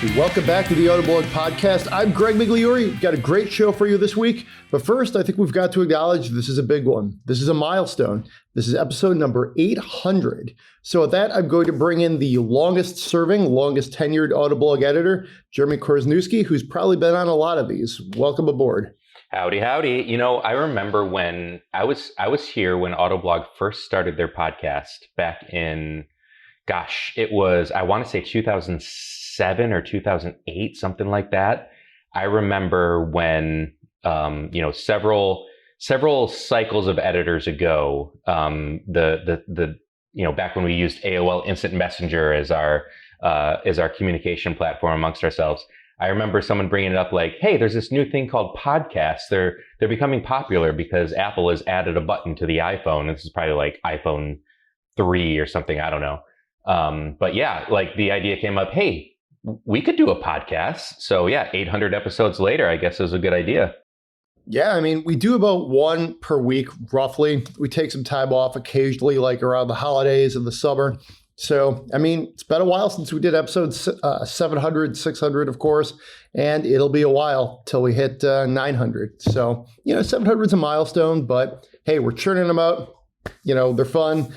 Welcome back to the Autoblog Podcast. I'm Greg Migliore. Got a great show for you this week. But first, I think we've got to acknowledge this is a big one. This is a milestone. This is episode number 800. So with that, I'm going to bring in the longest tenured Autoblog editor, Jeremy Korzeniewski, who's probably been on a lot of these. Welcome aboard. Howdy, howdy. You know, I remember when I was here when Autoblog first started their podcast back in, it was, I want to say 2007 or 2008, something like that. I remember when, several cycles of editors ago, back when we used AOL Instant Messenger as our communication platform amongst ourselves. I remember someone bringing it up like, hey, there's this new thing called podcasts. They're becoming popular because Apple has added a button to the iPhone. This is probably like iPhone 3 or something. I don't know. But yeah, like the idea came up, hey, we could do a podcast. So yeah, 800 episodes later, I guess it was a good idea. Yeah, I mean, we do about one per week, roughly. We take some time off occasionally, like around the holidays and the summer. So, I mean, it's been a while since we did episodes 700, 600, of course, and it'll be a while till we hit 900. So, 700 is a milestone, but hey, we're churning them out. They're fun.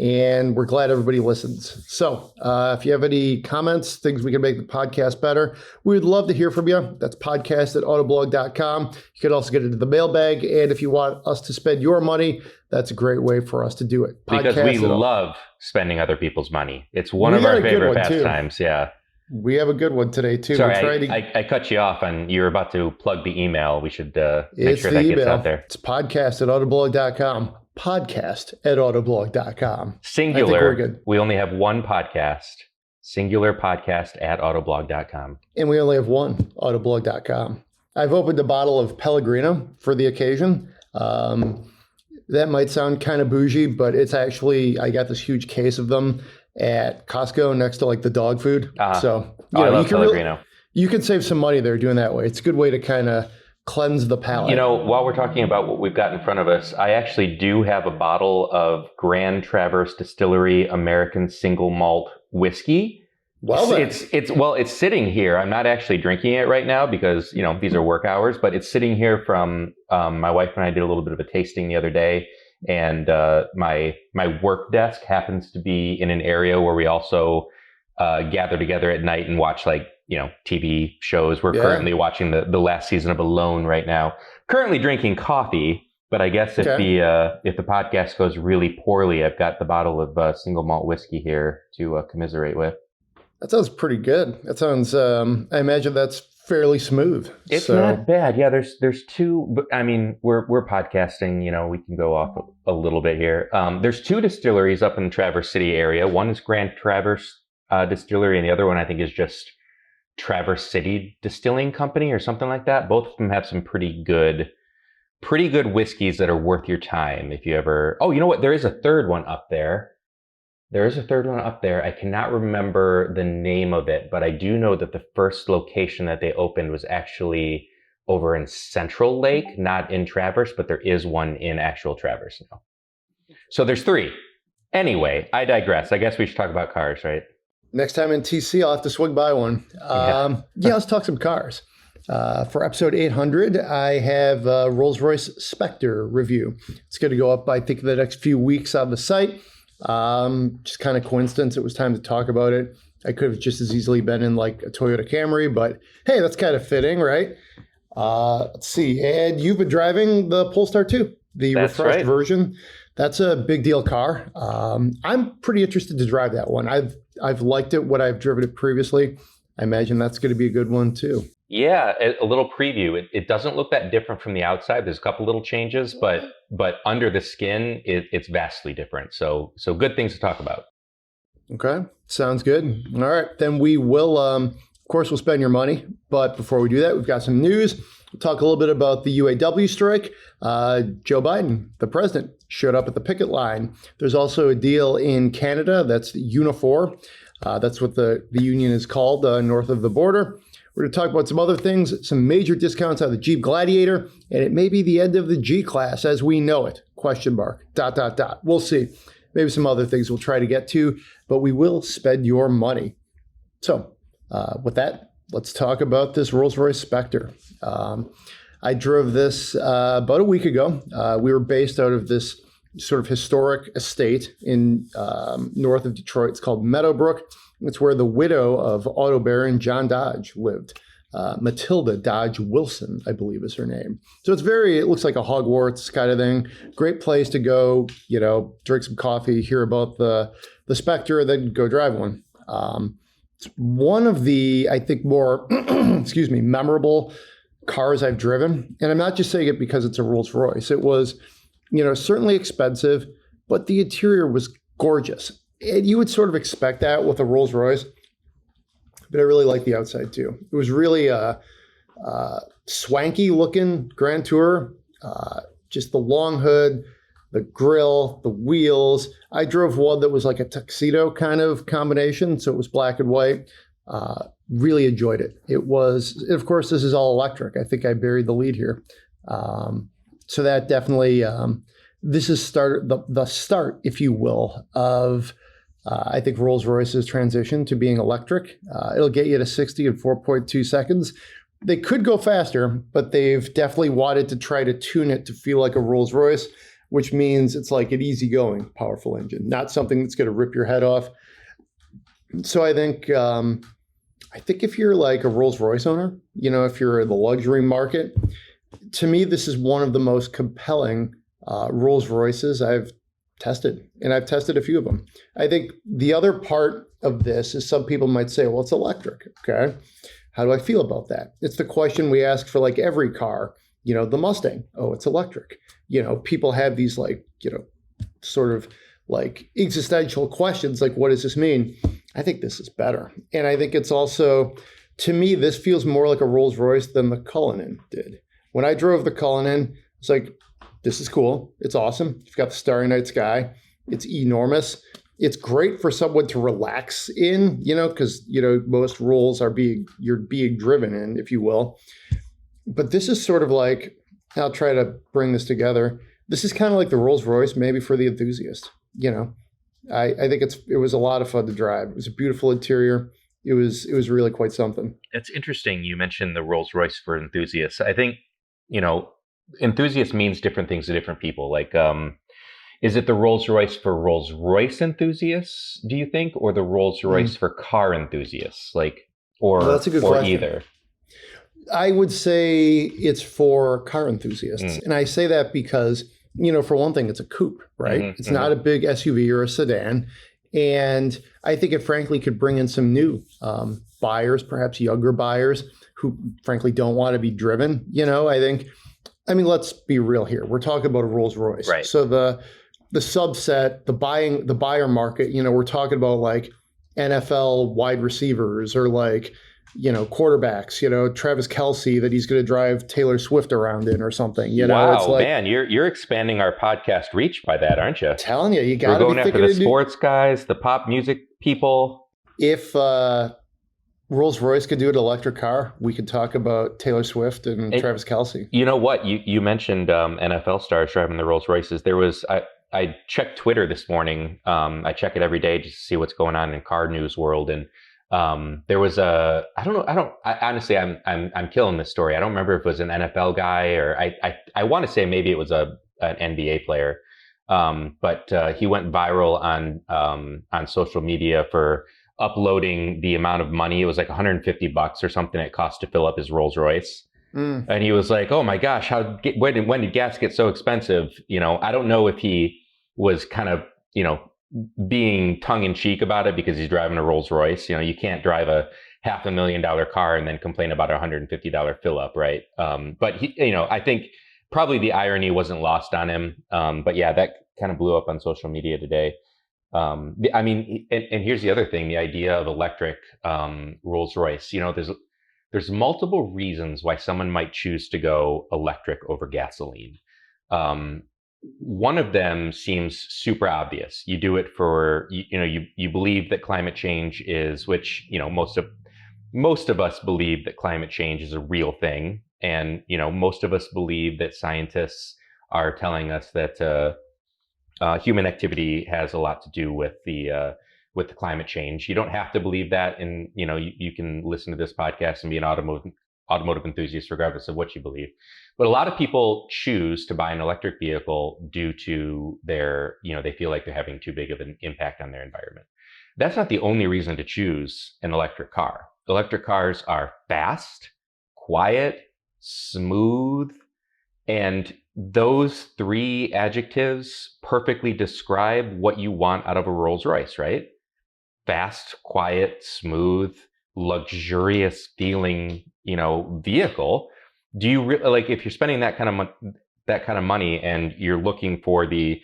And we're glad everybody listens. So if you have any comments, things we can make the podcast better, we would love to hear from you. That's podcast@autoblog.com. You can also get into the mailbag. And if you want us to spend your money, that's a great way for us to do it. Because we love spending other people's money. It's one of our favorite pastimes. Yeah. We have a good one today, too. Sorry, I cut you off and you were about to plug the email. We should make sure that gets out there. It's podcast@autoblog.com. Podcast@autoblog.com. Singular. I think we're good. We only have one podcast. Singular podcast@autoblog.com. And we only have one, autoblog.com. I've opened a bottle of Pellegrino for the occasion. That might sound kind of bougie, but it's actually, I got this huge case of them at Costco next to like the dog food. So, I love Pellegrino. You can save some money there doing that way. It's a good way to kind of cleanse the palate. While we're talking about what we've got in front of us, I actually do have a bottle of Grand Traverse Distillery American Single Malt Whiskey. Well, it's sitting here. I'm not actually drinking it right now because, these are work hours, but it's sitting here from, my wife and I did a little bit of a tasting the other day. And my work desk happens to be in an area where we also gather together at night and watch TV shows. We're currently watching the last season of Alone right now. Currently drinking coffee, but I guess if the podcast goes really poorly, I've got the bottle of single malt whiskey here to commiserate with. That sounds pretty good. That sounds. I imagine that's fairly smooth. It's not bad. Yeah, there's two. But I mean, we're podcasting. We can go off a little bit here. There's two distilleries up in the Traverse City area. One is Grand Traverse Distillery, and the other one I think is just Traverse City Distilling Company or something like that. Both of them have some pretty good whiskeys that are worth your time if you ever. Oh, you know what? There is a third one up there. I cannot remember the name of it, but I do know that the first location that they opened was actually over in Central Lake, not in Traverse, but there is one in actual Traverse now. So there's three. Anyway, I digress. I guess we should talk about cars, right? Next time in TC, I'll have to swing by one. Let's talk some cars. For episode 800, I have a Rolls-Royce Spectre review. It's going to go up, I think, in the next few weeks on the site. Just kind of coincidence, it was time to talk about it. I could have just as easily been in like a Toyota Camry, but hey, that's kind of fitting, right? Let's see. And you've been driving the Polestar 2, the refreshed version. That's a big deal car. I'm pretty interested to drive that one. I've liked it when I've driven it previously. I imagine that's going to be a good one too. Yeah, a little preview. It doesn't look that different from the outside. There's a couple little changes, but under the skin, it's vastly different. So good things to talk about. Okay, sounds good. All right, then we will, of course, we'll spend your money. But before we do that, we've got some news. We'll talk a little bit about the UAW strike. Joe Biden, the president, showed up at the picket line. There's also a deal in Canada. That's Unifor. That's what the union is called north of the border. We're going to talk about some other things, some major discounts on the Jeep Gladiator, and it may be the end of the G-Class as we know it, ? We'll see. Maybe some other things we'll try to get to, but we will spend your money. So with that, let's talk about this Rolls-Royce Spectre. I drove this about a week ago. We were based out of this sort of historic estate in north of Detroit. It's called Meadowbrook. It's where the widow of auto baron John Dodge lived. Matilda Dodge Wilson, I believe is her name. So it looks like a Hogwarts kind of thing. Great place to go, drink some coffee, hear about the Spectre, then go drive one. It's one of the, I think, more, memorable cars I've driven. And I'm not just saying it because it's a Rolls-Royce. It was, certainly expensive, but the interior was gorgeous. And you would sort of expect that with a Rolls-Royce, but I really like the outside too. It was really a swanky looking Grand Tourer, just the long hood, the grille, the wheels. I drove one that was like a tuxedo kind of combination, so it was black and white. Really enjoyed it. It was, of course, this is all electric. I think I buried the lead here. So that definitely, this is the start, if you will, of I think Rolls-Royce's transition to being electric. It'll get you to 60 in 4.2 seconds. They could go faster, but they've definitely wanted to try to tune it to feel like a Rolls-Royce, which means it's like an easygoing, powerful engine, not something that's going to rip your head off. So I think if you're like a Rolls-Royce owner, if you're in the luxury market, to me, this is one of the most compelling Rolls-Royces I've tested, and I've tested a few of them. I think the other part of this is some people might say, well, it's electric. Okay. How do I feel about that? It's the question we ask for like every car, the Mustang. Oh, it's electric. People have these sort of like existential questions like, what does this mean? I think this is better. And I think it's also, to me, this feels more like a Rolls-Royce than the Cullinan did. When I drove the Cullinan, it's like, this is cool. It's awesome. You've got the Starry Night sky. It's enormous. It's great for someone to relax in, because, most Rolls you're being driven in, if you will. But this is sort of like, I'll try to bring this together. This is kind of like the Rolls-Royce, maybe for the enthusiast. I think it was a lot of fun to drive. It was a beautiful interior. It was really quite something. It's interesting. You mentioned the Rolls-Royce for enthusiasts. I think, enthusiast means different things to different people. Like, is it the Rolls-Royce for Rolls-Royce enthusiasts, do you think, or the Rolls-Royce for car enthusiasts? Well, that's a good question. Either? I would say it's for car enthusiasts. And I say that because, for one thing, it's a coupe, right? It's not a big SUV or a sedan. And I think it frankly could bring in some new buyers, perhaps younger buyers who frankly don't want to be driven. Let's be real here. We're talking about a Rolls-Royce. Right. So the subset, the buyer market, we're talking about like NFL wide receivers or like, quarterbacks, Travis Kelce that he's going to drive Taylor Swift around in or something. Wow, it's like, man, you're expanding our podcast reach by that, aren't you? Telling you got to be going after the sports guys, the pop music people. If Rolls-Royce could do an electric car, we could talk about Taylor Swift and Travis Kelce. You know what? You mentioned NFL stars driving the Rolls-Royces. I checked Twitter this morning. I check it every day just to see what's going on in car news world. And there was honestly, I'm killing this story. I don't remember if it was an NFL guy or I want to say maybe it was an NBA player. But he went viral on social media for uploading the amount of money. It was like $150 or something it cost to fill up his Rolls Royce. And he was like, oh my gosh, when did gas get so expensive? I don't know if he was kind of, being tongue in cheek about it because he's driving a Rolls Royce. You can't drive a $500,000 car and then complain about a $150 fill up. Right. But he, I think probably the irony wasn't lost on him. But yeah, that kind of blew up on social media today. And here's the other thing, the idea of electric Rolls-Royce. There's multiple reasons why someone might choose to go electric over gasoline. One of them seems super obvious. You do it for, you believe that climate change is, which, most of us believe that climate change is a real thing. And, most of us believe that scientists are telling us that human activity has a lot to do with the with the climate change. You don't have to believe that, and you can listen to this podcast and be an automotive enthusiast regardless of what you believe. But a lot of people choose to buy an electric vehicle due to they feel like they're having too big of an impact on their environment. That's not the only reason to choose an electric car. Electric cars are fast, quiet, smooth, and those three adjectives perfectly describe what you want out of a Rolls-Royce, right? Fast, quiet, smooth, luxurious feeling, vehicle. Do you like, if you're spending that kind of money and you're looking for the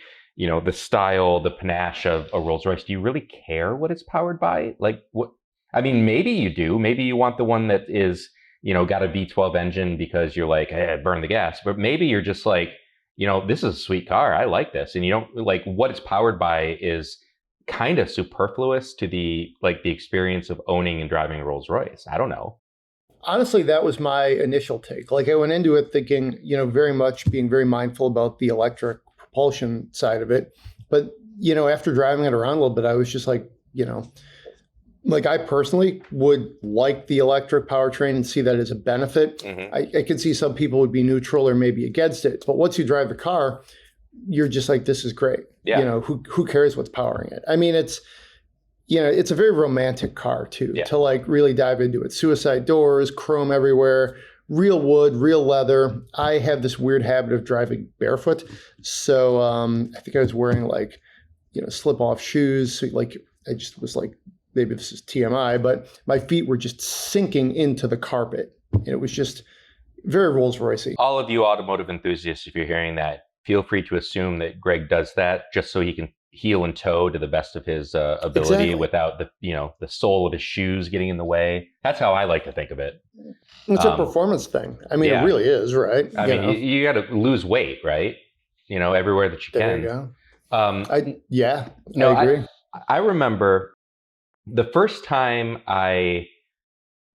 style, the panache of a Rolls-Royce, do you really care what it's powered by? Like, what? I mean, maybe you do. Maybe you want the one that is, got a V12 engine because you're like, hey, burn the gas. But maybe you're just like, this is a sweet car. I like this. And you don't like what it's powered by is kind of superfluous to the experience of owning and driving a Rolls-Royce. I don't know. Honestly, that was my initial take. Like, I went into it thinking, very much being very mindful about the electric propulsion side of it. But, after driving it around a little bit, I was just like, I personally would like the electric powertrain and see that as a benefit. Mm-hmm. I could see some people would be neutral or maybe against it. But once you drive the car, you're just like, this is great. Yeah. Who cares what's powering it? I mean, it's a very romantic car too, yeah. to like really dive into it. Suicide doors, chrome everywhere, real wood, real leather. I have this weird habit of driving barefoot. So I think I was wearing slip off shoes. So I just was like, maybe this is TMI, but my feet were just sinking into the carpet. And it was just very Rolls-Royce-y. All of you automotive enthusiasts, if you're hearing that, feel free to assume that Greg does that just so he can heel and toe to the best of his ability. Exactly. Without the sole of his shoes getting in the way. That's how I like to think of it. It's a performance thing. I mean, It really is, right? I mean, you got to lose weight, right? Everywhere that you can. There you go. I agree. I remember the first time I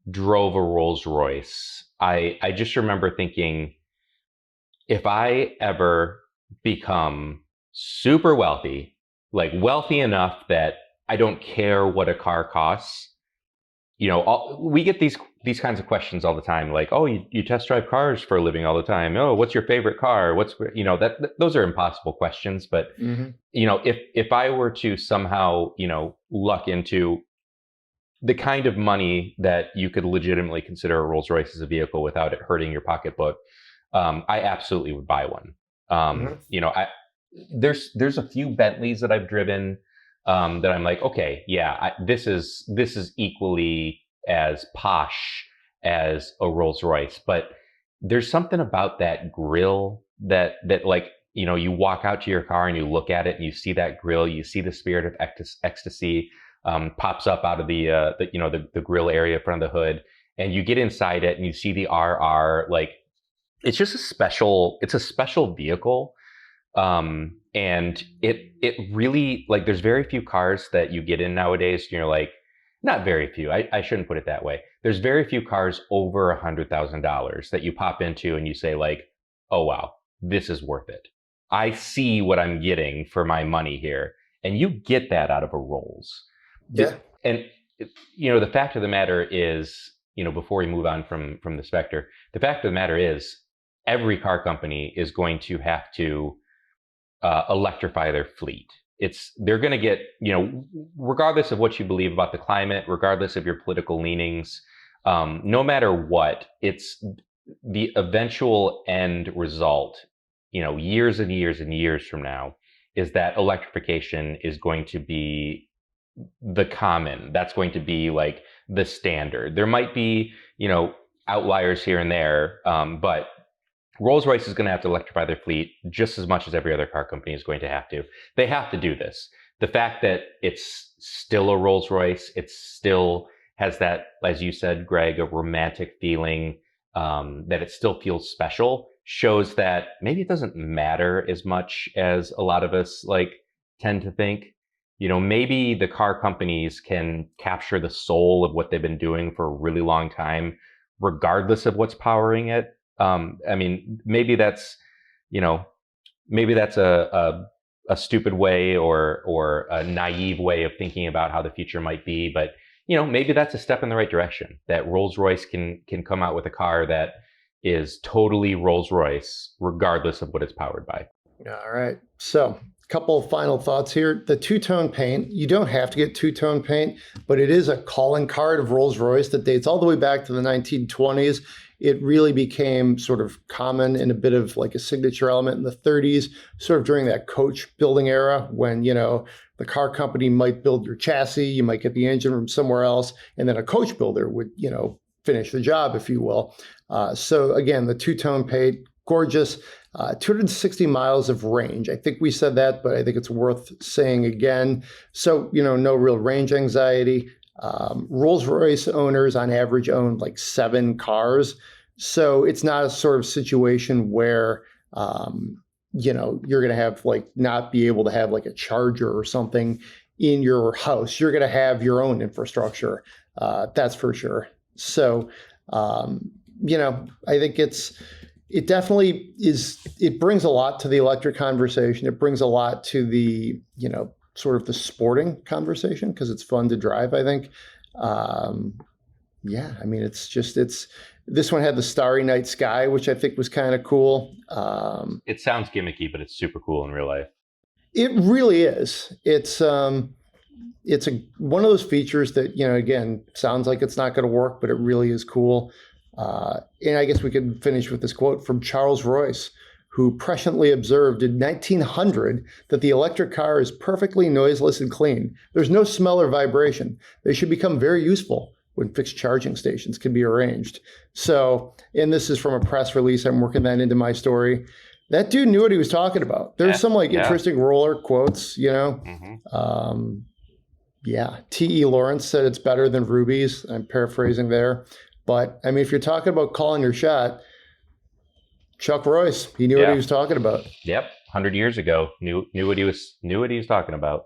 drove a Rolls-Royce, I just remember thinking, if I ever become super wealthy, like wealthy enough that I don't care what a car costs, we get these kinds of questions all the time, like, oh, you test drive cars for a living all the time. Oh, what's your favorite car? Those are impossible questions. But, if I were to somehow, luck into the kind of money that you could legitimately consider a Rolls-Royce as a vehicle without it hurting your pocketbook, I absolutely would buy one. There's a few Bentleys that I've driven that I'm like, okay, yeah, this is equally as posh as a Rolls-Royce, but there's something about that grille that you walk out to your car and you look at it and you see that grille, you see the spirit of ecstasy pops up out of the grille area in front of the hood, and you get inside it and you see the RR. Like, it's just a special vehicle. And it really, like, there's very few cars that you get in nowadays and you're like, not very few, I shouldn't put it that way. There's very few cars over $100,000 that you pop into and you say like, oh wow, this is worth it. I see what I'm getting for my money here. And you get that out of a Rolls. Yeah. And the fact of the matter is, before we move on from the Spectre, the fact of the matter is every car company is going to have to electrify their fleet. They're going to get, regardless of what you believe about the climate, regardless of your political leanings, no matter what, it's the eventual end result, years and years and years from now, is that electrification is going to be the common. That's going to be like the standard. There might be, outliers here and there, but Rolls-Royce is going to have to electrify their fleet just as much as every other car company is going to have to. They have to do this. The fact that it's still a Rolls-Royce, it still has that, as you said, Greg, a romantic feeling, that it still feels special, shows that maybe it doesn't matter as much as a lot of us tend to think. Maybe the car companies can capture the soul of what they've been doing for a really long time, regardless of what's powering it. Maybe that's, maybe that's a a stupid way or a naive way of thinking about how the future might be, but maybe that's a step in the right direction. That Rolls-Royce can come out with a car that is totally Rolls-Royce, regardless of what it's powered by. All right. So, a couple of final thoughts here. The two-tone paint, you don't have to get two-tone paint, but it is a calling card of Rolls-Royce that dates all the way back to the 1920s. It really became sort of common and a bit of like a signature element in the 30s, sort of during that coach building era when, the car company might build your chassis, you might get the engine from somewhere else, and then a coach builder would, finish the job, if you will. So again, the two-tone paint, gorgeous, 260 miles of range. I think we said that, but I think it's worth saying again. So, no real range anxiety. Rolls-Royce owners on average own like 7 cars. So it's not a sort of situation where, you're going to have like not be able to have like a charger or something in your house. You're going to have your own infrastructure. That's for sure. So, I think it definitely is, it brings a lot to the electric conversation. It brings a lot to the, sort of the sporting conversation because it's fun to drive, I think. This one had the Starry Night Sky, which I think was kind of cool. It sounds gimmicky, but it's super cool in real life. It really is. It's one of those features that, again, sounds like it's not going to work, but it really is cool. And I guess we could finish with this quote from Charles Royce, who presciently observed in 1900 that the electric car is perfectly noiseless and clean. There's no smell or vibration. They should become very useful when fixed charging stations can be arranged. So, and this is from a press release. I'm working that into my story. That dude knew what he was talking about. There's some interesting roller quotes, Mm-hmm. T.E. Lawrence said it's better than Ruby's. I'm paraphrasing there. But I mean, if you're talking about calling your shot, Chuck Royce, he knew what he was talking about. Yep, 100 years ago, knew what he was talking about.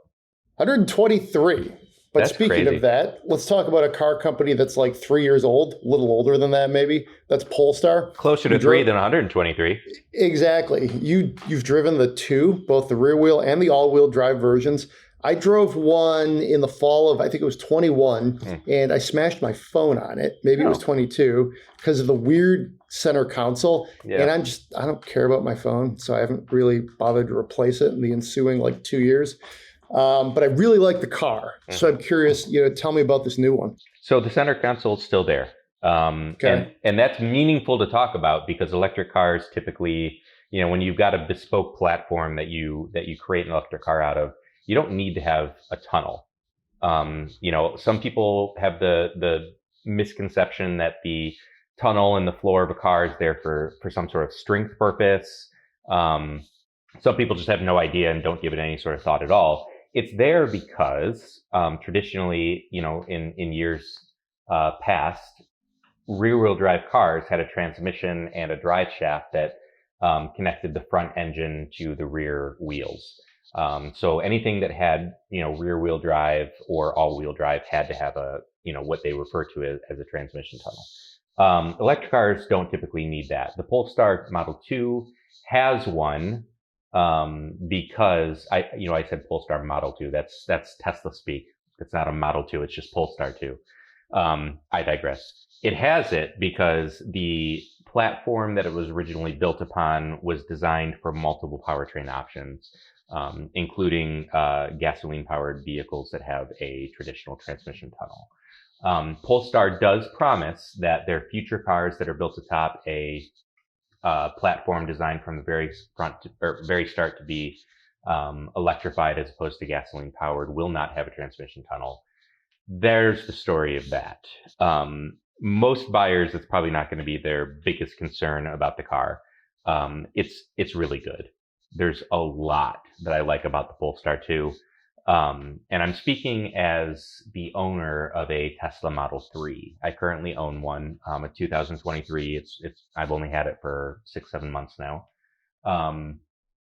123. But that's speaking crazy. of that, let's talk about a car company that's like 3 years old, a little older than that maybe. That's Polestar. Closer to 3 than 123. Exactly. You've driven the two, both the rear wheel and the all-wheel drive versions. I drove one in the fall of, I think it was 21, and I smashed my phone on it. Maybe it was 22 because of the weird center console. Yeah. And I don't care about my phone, so I haven't really bothered to replace it in the ensuing like 2 years. But I really like the car. So I'm curious, tell me about this new one. So the center console is still there. Okay. And that's meaningful to talk about because electric cars typically, when you've got a bespoke platform that you create an electric car out of, you don't need to have a tunnel. Some people have the misconception that the tunnel in the floor of a car is there for some sort of strength purpose. Some people just have no idea and don't give it any sort of thought at all. It's there because traditionally, in years past, rear-wheel drive cars had a transmission and a drive shaft that connected the front engine to the rear wheels. So anything that had, rear-wheel drive or all-wheel drive had to have a, what they refer to as a transmission tunnel. Electric cars don't typically need that. The Polestar Model 2 has one because I said Polestar Model 2. That's Tesla speak. It's not a Model 2. It's just Polestar 2. I digress. It has it because the platform that it was originally built upon was designed for multiple powertrain options. Including gasoline-powered vehicles that have a traditional transmission tunnel. Polestar does promise that their future cars that are built atop a platform designed from the very start to be electrified as opposed to gasoline-powered will not have a transmission tunnel. There's the story of that. Most buyers, it's probably not going to be their biggest concern about the car. It's really good. There's a lot that I like about the Polestar 2. And I'm speaking as the owner of a Tesla Model 3. I currently own one, a 2023. I've only had it for 6-7 months now.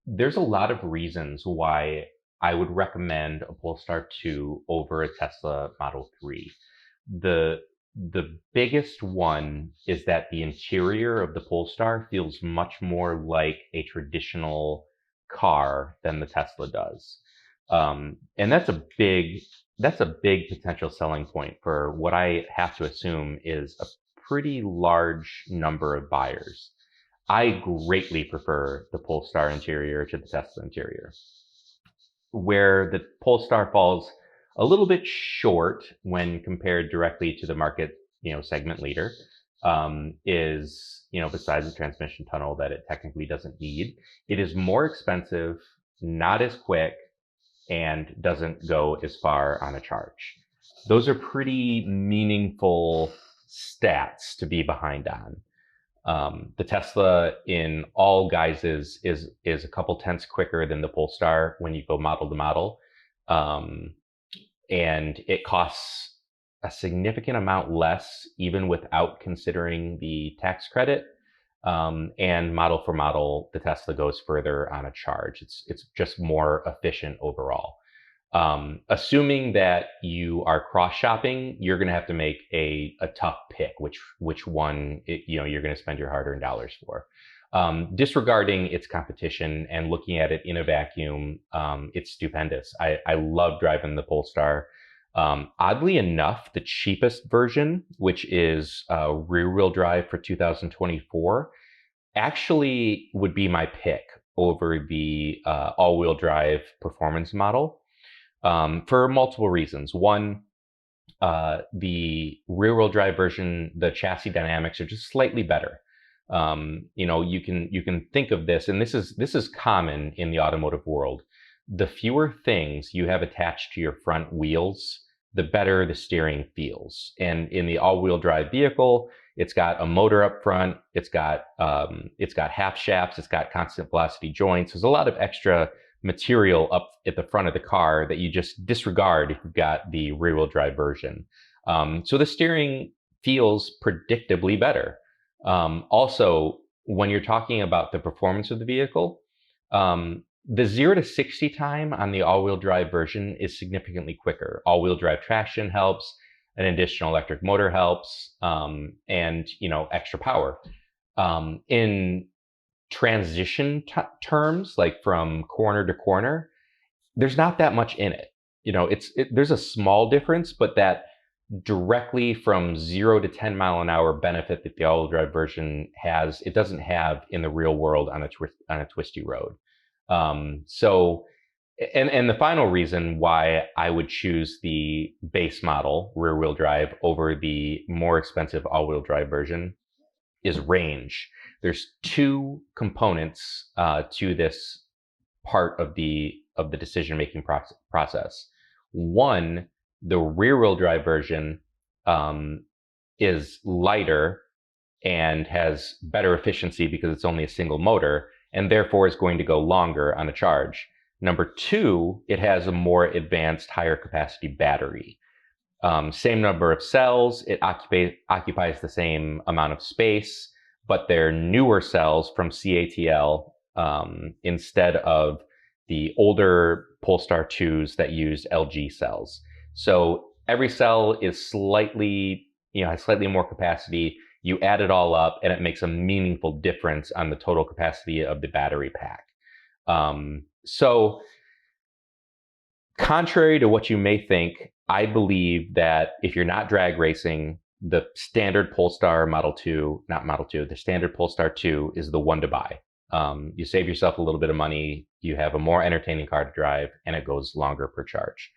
There's a lot of reasons why I would recommend a Polestar 2 over a Tesla Model 3. The biggest one is that the interior of the Polestar feels much more like a traditional car than the Tesla does. And that's a big potential selling point for what I have to assume is a pretty large number of buyers. I greatly prefer the Polestar interior to the Tesla interior. Where the Polestar falls a little bit short when compared directly to the market, segment leader, is, besides the transmission tunnel that it technically doesn't need, it is more expensive, not as quick, and doesn't go as far on a charge. Those are pretty meaningful stats to be behind on. The Tesla in all guises is a couple tenths quicker than the Polestar when you go model to model. And it costs a significant amount less, even without considering the tax credit. And model for model, the Tesla goes further on a charge. It's just more efficient overall. Assuming that you are cross-shopping, you're going to have to make a tough pick, which one you're going to spend your hard-earned dollars for. Disregarding its competition and looking at it in a vacuum, it's stupendous. I love driving the Polestar. Oddly enough, the cheapest version, which is rear-wheel drive for 2024, actually would be my pick over the all-wheel drive performance model. For multiple reasons. One, the rear-wheel drive version, the chassis dynamics are just slightly better. You can think of this, and this is common in the automotive world. The fewer things you have attached to your front wheels, the better the steering feels. And in the all-wheel drive vehicle, it's got a motor up front, it's got half shafts, it's got constant velocity joints. There's a lot of extra material up at the front of the car that you just disregard if you've got the rear-wheel drive version. So the steering feels predictably better. Also, when you're talking about the performance of the vehicle, the 0 to 60 time on the all-wheel drive version is significantly quicker. All-wheel drive traction helps, an additional electric motor helps, and extra power. In transition terms, like from corner to corner, there's not that much in it. There's a small difference, but that directly from 0 to 10 mile an hour benefit that the all-wheel drive version has, it doesn't have in the real world on a twisty road. So the final reason why I would choose the base model rear-wheel drive over the more expensive all-wheel drive version is range. There's two components to this part of the decision-making process. One, the rear-wheel drive version is lighter and has better efficiency because it's only a single motor, and therefore is going to go longer on a charge. Number two, it has a more advanced, higher capacity battery. Same number of cells, it occupies the same amount of space, but they're newer cells from CATL instead of the older Polestar 2s that used LG cells. So every cell is has slightly more capacity. You add it all up and it makes a meaningful difference on the total capacity of the battery pack. So contrary to what you may think, I believe that if you're not drag racing, the standard Polestar the standard Polestar 2 is the one to buy. You save yourself a little bit of money, you have a more entertaining car to drive, and it goes longer per charge.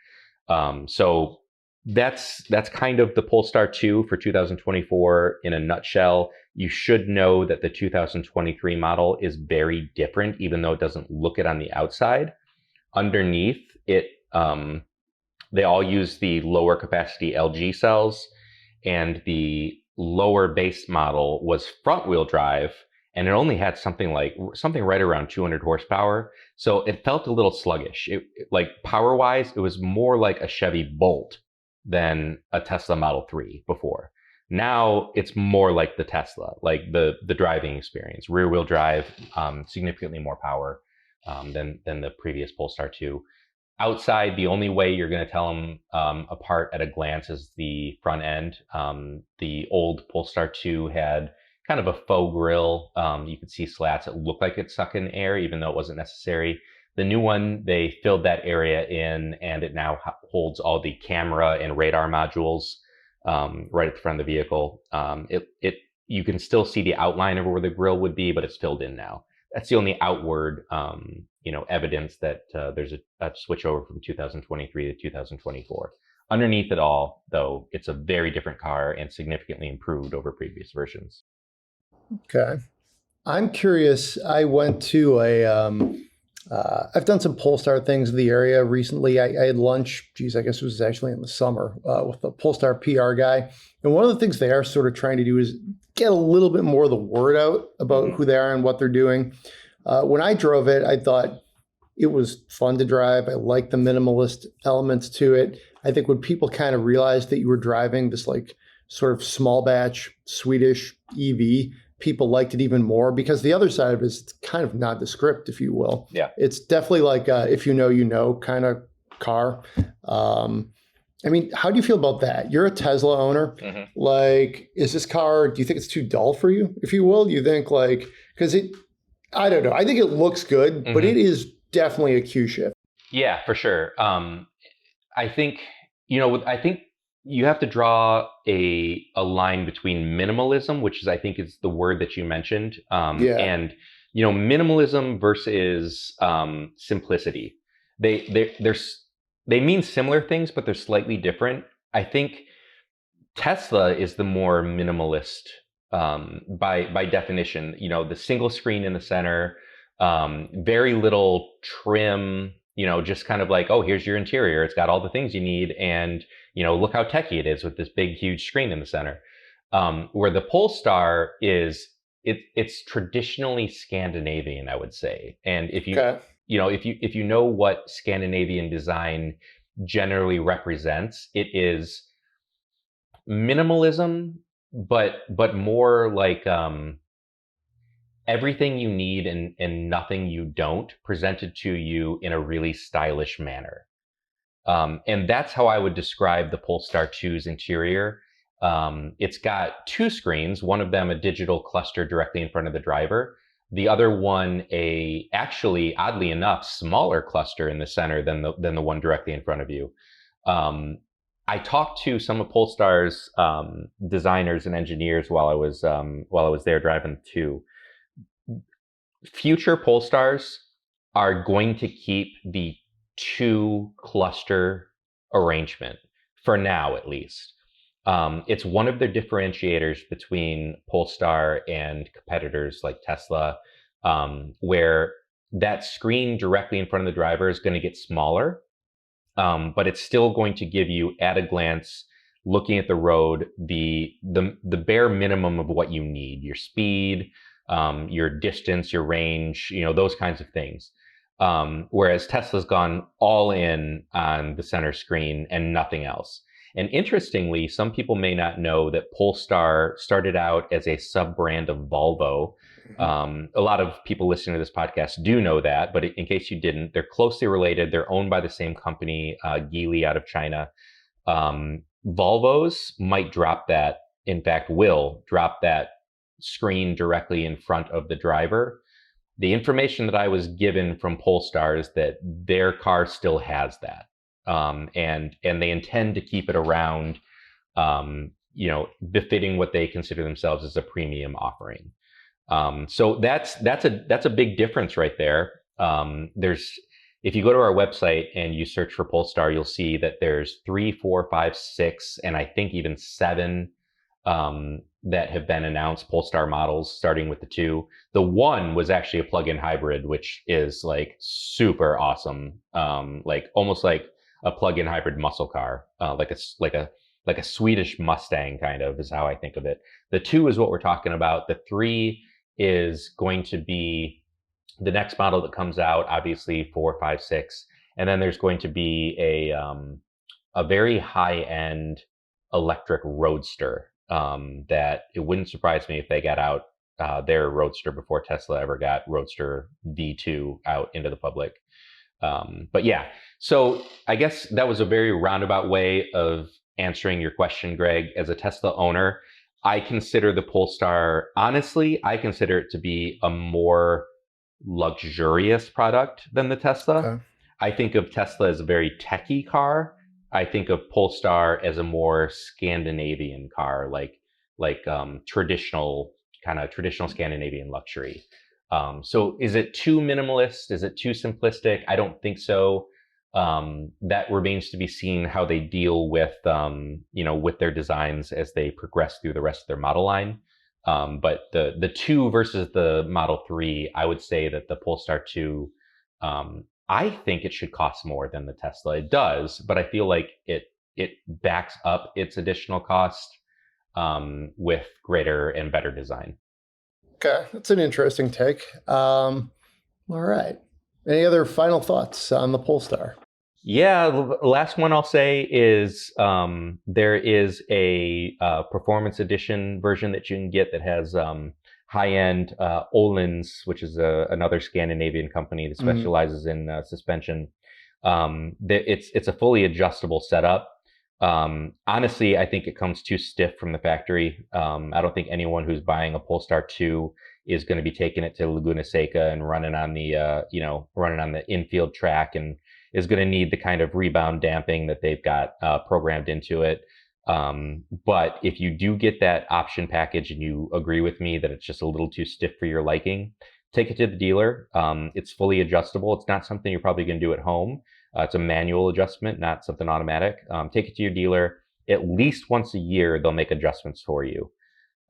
So that's kind of the Polestar 2 for 2024 in a nutshell. You should know that the 2023 model is very different, even though it doesn't look it on the outside. Underneath it, they all use the lower capacity LG cells, and the lower base model was front wheel drive, and it only had something right around 200 horsepower. So it felt a little sluggish. Like power wise, it was more like a Chevy Bolt than a Tesla Model 3 before. Now it's more like the Tesla, like the driving experience, rear wheel drive, significantly more power than the previous Polestar 2. Outside, the only way you're going to tell them apart at a glance is the front end. The old Polestar 2 had kind of a faux grille. You could see slats. It looked like it sucked in air, even though it wasn't necessary. The new one, they filled that area in, and it now holds all the camera and radar modules right at the front of the vehicle. You can still see the outline of where the grille would be, but it's filled in now. That's the only outward, evidence that there's a switch over from 2023 to 2024. Underneath it all, though, it's a very different car and significantly improved over previous versions. Okay. I'm curious. I went to I've done some Polestar things in the area recently. I had lunch, I guess it was actually in the summer, with the Polestar PR guy. And one of the things they are sort of trying to do is get a little bit more of the word out about who they are and what they're doing. When I drove it, I thought it was fun to drive. I liked the minimalist elements to it. I think when people kind of realized that you were driving this like sort of small batch Swedish EV, people liked it even more, because the other side of it is kind of nondescript, if you will. Yeah. It's definitely like if you know kind of car. I mean, how do you feel about that? You're a Tesla owner. Like, is this car, do you think it's too dull for you, if you will? Do you think because I don't know. I think it looks good, but it is definitely a Q shift. Yeah, for sure. I think, I think you have to draw a line between minimalism, which I think is the word that you mentioned, and minimalism versus simplicity. They mean similar things, but they're slightly different. I think Tesla is the more minimalist by definition. The single screen in the center, very little trim. Just kind of like, oh, here's your interior. It's got all the things you need, and look how techy it is with this big, huge screen in the center. Where the Polestar is, it's traditionally Scandinavian, I would say. And if you know what Scandinavian design generally represents, it is minimalism, but more like everything you need and nothing you don't, presented to you in a really stylish manner. And that's how I would describe the Polestar 2's interior. It's got two screens, one of them a digital cluster directly in front of the driver. The other one, actually, oddly enough, smaller cluster in the center than the one directly in front of you. I talked to some of Polestar's designers and engineers while I was there driving too. Future Polestars are going to keep the two cluster arrangement for now, at least. It's one of the differentiators between Polestar and competitors like Tesla, where that screen directly in front of the driver is going to get smaller, but it's still going to give you, at a glance, looking at the road, the bare minimum of what you need: your speed, your distance, your range, those kinds of things. Whereas Tesla's gone all in on the center screen and nothing else. And interestingly, some people may not know that Polestar started out as a sub-brand of Volvo. A lot of people listening to this podcast do know that, but in case you didn't, they're closely related. They're owned by the same company, Geely, out of China. Volvos might drop that, in fact, will drop that screen directly in front of the driver. The information that I was given from Polestar is that their car still has that. And they intend to keep it around, befitting what they consider themselves as a premium offering. So that's a big difference right there. If you go to our website and you search for Polestar, you'll see that there's 3, 4, 5, 6, and I think even 7 that have been announced Polestar models, starting with the 2. The 1 was actually a plug-in hybrid, which is like super awesome, like almost like a plug-in hybrid muscle car, like a Swedish Mustang kind of is how I think of it. The 2 is what we're talking about. The 3 is going to be the next model that comes out, obviously 4, 5, 6, and then there's going to be a very high-end electric roadster. That it wouldn't surprise me if they got out their Roadster before Tesla ever got Roadster V2 out into the public. But yeah, so I guess that was a very roundabout way of answering your question, Greg. As a Tesla owner, I consider the Polestar, honestly, I consider it to be a more luxurious product than the Tesla. Okay. I think of Tesla as a very techy car. I think of Polestar as a more Scandinavian car, like traditional Scandinavian luxury. So is it too minimalist? Is it too simplistic? I don't think so. That remains to be seen how they deal with with their designs as they progress through the rest of their model line. But the 2 versus the Model 3, I would say that the Polestar 2, I think it should cost more than the Tesla. It does, but I feel like it backs up its additional cost with greater and better design. Okay, that's an interesting take. All right. Any other final thoughts on the Polestar? Yeah, the last one I'll say is there is a performance edition version that you can get that has high-end Öhlins, which is another Scandinavian company that specializes in suspension. It's a fully adjustable setup. Honestly, I think it comes too stiff from the factory. I don't think anyone who's buying a Polestar 2 is going to be taking it to Laguna Seca and running on the infield track, and is going to need the kind of rebound damping that they've got programmed into it. But if you do get that option package and you agree with me that it's just a little too stiff for your liking, take it to the dealer. It's fully adjustable. It's not something you're probably going to do at home. It's a manual adjustment, not something automatic. Take it to your dealer. At least once a year, they'll make adjustments for you.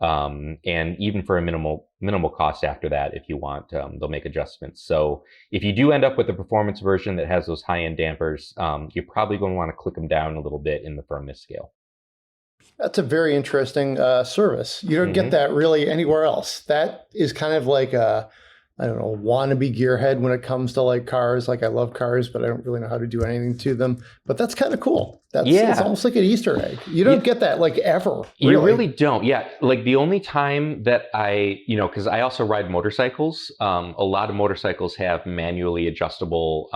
And even for a minimal cost after that, if you want, they'll make adjustments. So if you do end up with the performance version that has those high-end dampers, you're probably going to want to click them down a little bit in the firmness scale. That's a very interesting service. You don't get that really anywhere else. That is kind of like a, I don't know, wannabe gearhead when it comes to like cars. Like I love cars, but I don't really know how to do anything to them. But that's kind of cool. It's almost like an Easter egg. You don't get that like ever. Really. You really don't. Yeah. Like the only time that because I also ride motorcycles. A lot of motorcycles have manually adjustable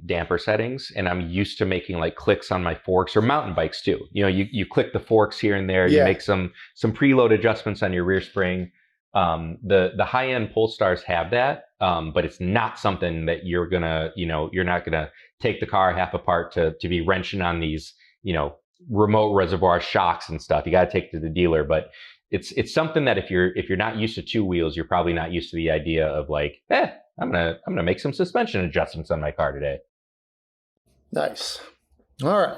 damper settings, and I'm used to making like clicks on my forks, or mountain bikes too. You click the forks here and there. You make some preload adjustments on your rear spring. The high-end Polestars have that, but it's not something that you're not gonna take the car half apart to be wrenching on these, remote reservoir shocks and stuff. You got to take it to the dealer, but it's something that if you're not used to 2 wheels, you're probably not used to the idea of like, I'm gonna make some suspension adjustments on my car today. Nice. All right.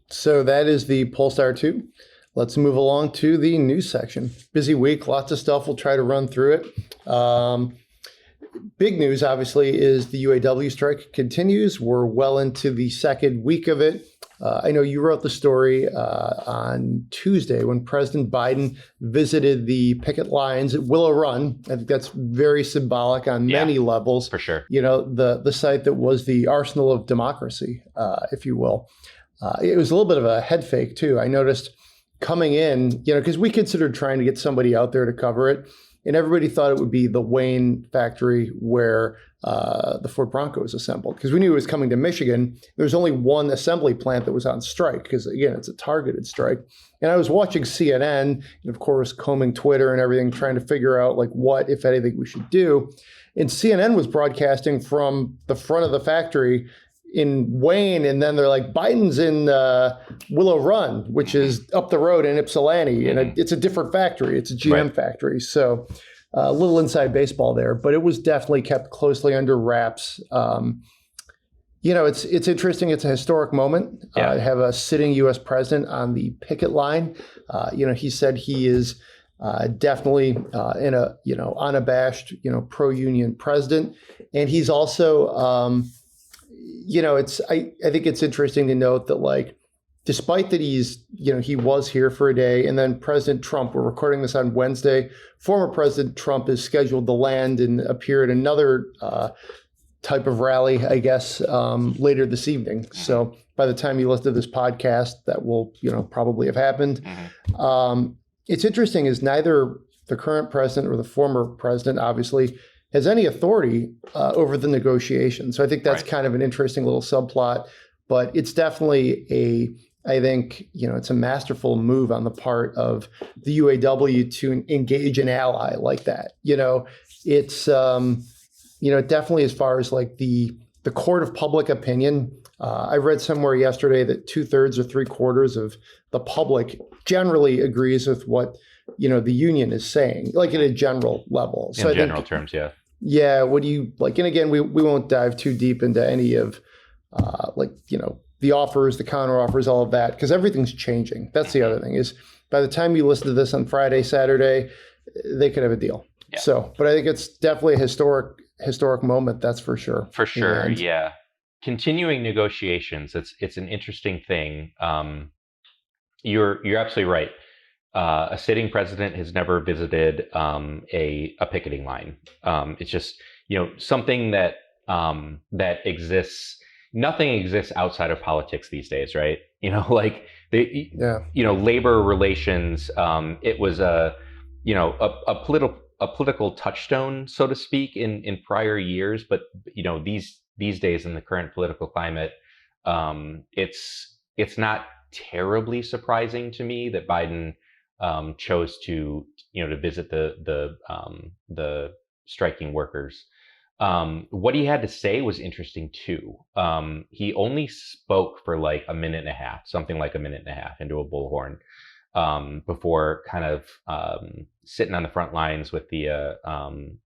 So that is the Polestar 2. Let's move along to the news section. Busy week, lots of stuff. We'll try to run through it. Big news, obviously, is the UAW strike continues. We're well into the second week of it. I know you wrote the story on Tuesday when President Biden visited the picket lines at Willow Run. I think that's very symbolic on many levels. For sure. The site that was the arsenal of democracy, if you will. It was a little bit of a head fake, too. I noticed coming in, because we considered trying to get somebody out there to cover it, and everybody thought it would be the Wayne factory where the Ford Bronco was assembled, because we knew it was coming to Michigan. There was only one assembly plant that was on strike, because again, it's a targeted strike. And I was watching CNN, and of course, combing Twitter and everything, trying to figure out like what, if anything, we should do. And CNN was broadcasting from the front of the factory in Wayne, and then they're like, Biden's in Willow Run, which is up the road in Ypsilanti, and it's a different factory. It's a GM factory. So a little inside baseball there, but it was definitely kept closely under wraps. It's interesting. It's a historic moment. I have a sitting U.S. president on the picket line. He said he is definitely in a unabashed pro-union president, and he's also I think it's interesting to note that, like, despite that he was here for a day, and then President Trump, we're recording this on Wednesday, former President Trump is scheduled to land and appear at another type of rally, I guess, later this evening. So by the time you listen to this podcast, that will, probably have happened. It's interesting is neither the current president or the former president, obviously, has any authority over the negotiation. So I think that's kind of an interesting little subplot, but it's definitely a I think, it's a masterful move on the part of the UAW to engage an ally like that. It's, definitely as far as like the court of public opinion. I read somewhere yesterday that 2/3 or 3/4 of the public generally agrees with what, the union is saying, like at a general level. So in general terms, yeah. Yeah. What do you like? And again, we won't dive too deep into any of the offers, the counter offers, all of that, because everything's changing. That's the other thing is by the time you listen to this on Friday, Saturday, they could have a deal. Yeah. So, but I think it's definitely a historic moment. That's for sure. For sure. Yeah. Continuing negotiations. It's an interesting thing. You're absolutely right. A sitting president has never visited a picketing line. It's just something that exists. Nothing exists outside of politics these days, right? Labor relations. It was a political touchstone, so to speak, in prior years, but these days in the current political climate, it's not terribly surprising to me that Biden chose to visit the striking workers. What he had to say was interesting too. He only spoke for like a minute and a half, something like a minute and a half into a bullhorn, before kind of sitting on the front lines with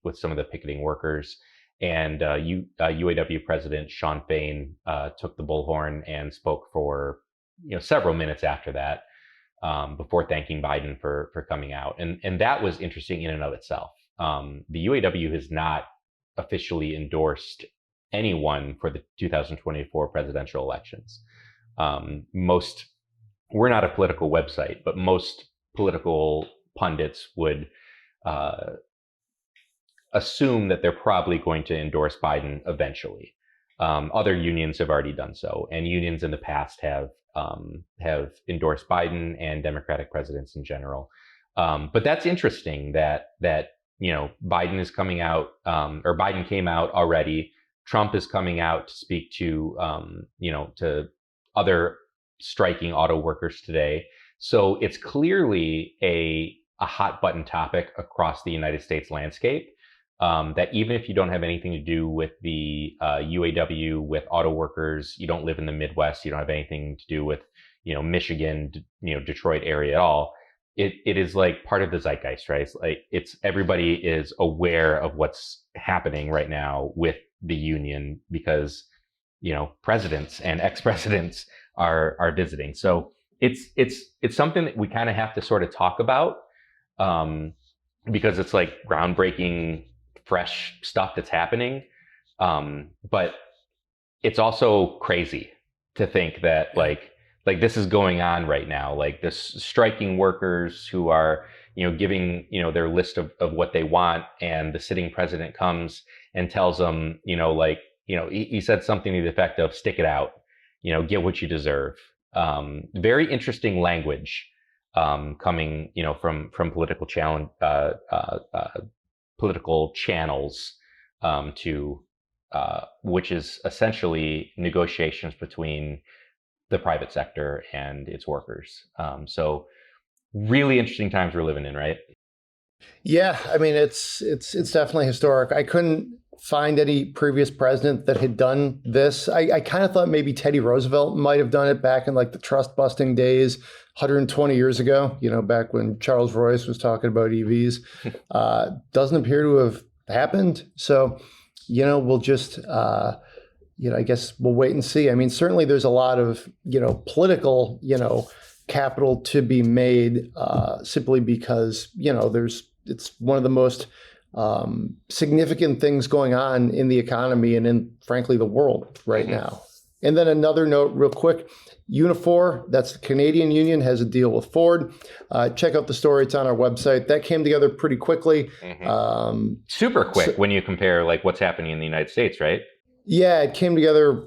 with some of the picketing workers. And UAW President Sean Fain took the bullhorn and spoke for several minutes after that, before thanking Biden for coming out. And that was interesting in and of itself. The UAW has not officially endorsed anyone for the 2024 presidential elections. We're not a political website, but most political pundits would assume that they're probably going to endorse Biden eventually. Other unions have already done so, and unions in the past have endorsed Biden and Democratic presidents in general. But that's interesting that Biden is coming out, or Biden came out already. Trump is coming out to speak to to other striking auto workers today. So it's clearly a hot button topic across the United States landscape. That even if you don't have anything to do with the UAW, with auto workers, you don't live in the Midwest, you don't have anything to do with Michigan, Detroit area at all. It is like part of the zeitgeist, right? It's everybody is aware of what's happening right now with the union because presidents and ex-presidents are visiting. So it's something that we kind of have to sort of talk about, because it's like groundbreaking, fresh stuff that's happening. But it's also crazy to think that like this is going on right now, like this striking workers who are, giving, their list of what they want. And the sitting president comes and tells them, he said something to the effect of stick it out, get what you deserve. Very interesting language, coming, from political challenge, political channels, to, which is essentially negotiations between the private sector and its workers. So really interesting times we're living in, right? Yeah, I mean, it's definitely historic. I couldn't find any previous president that had done this. I kind of thought maybe Teddy Roosevelt might have done it back in like the trust busting days, 120 years ago, back when Charles Royce was talking about EVs. Doesn't appear to have happened. So, we'll just, I guess we'll wait and see. I mean, certainly there's a lot of, political, capital to be made, simply because, it's one of the most significant things going on in the economy and in, frankly, the world right now. And then another note real quick, Unifor, that's the Canadian union, has a deal with Ford. Check out the story. It's on our website. That came together pretty quickly. Super quick when you compare like what's happening in the United States, right? Yeah, it came together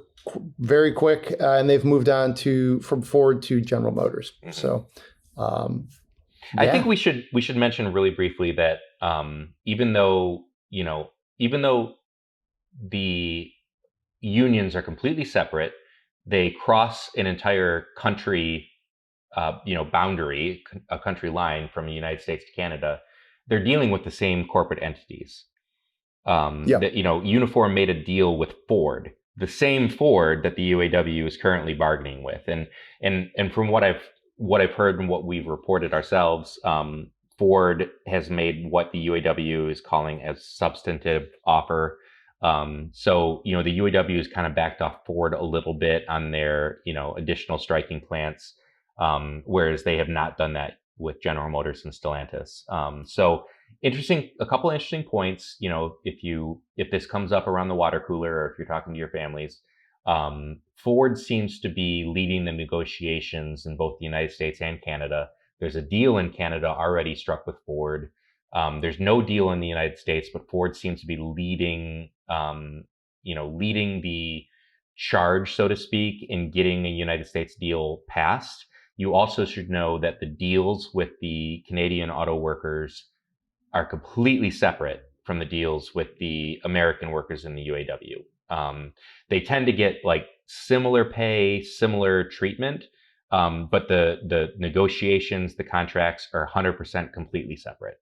very quick, and they've moved on from Ford to General Motors. So, I think we should mention really briefly that even though the unions are completely separate, they cross an entire country, boundary, a country line from the United States to Canada, they're dealing with the same corporate entities. Unifor made a deal with Ford, the same Ford that the UAW is currently bargaining with, and from what I've heard and what we've reported ourselves, Ford has made what the UAW is calling a substantive offer. So the UAW has kind of backed off Ford a little bit on their additional striking plants, whereas they have not done that with General Motors and Stellantis. So a couple interesting points. If this comes up around the water cooler, or if you're talking to your families, Ford seems to be leading the negotiations in both the United States and Canada. There's a deal in Canada already struck with Ford. There's no deal in the United States, but Ford seems to be leading the charge, so to speak, in getting a United States deal passed. You also should know that the deals with the Canadian auto workers are completely separate from the deals with the American workers in the UAW. They tend to get like similar pay, similar treatment, but the negotiations, the contracts are 100% completely separate.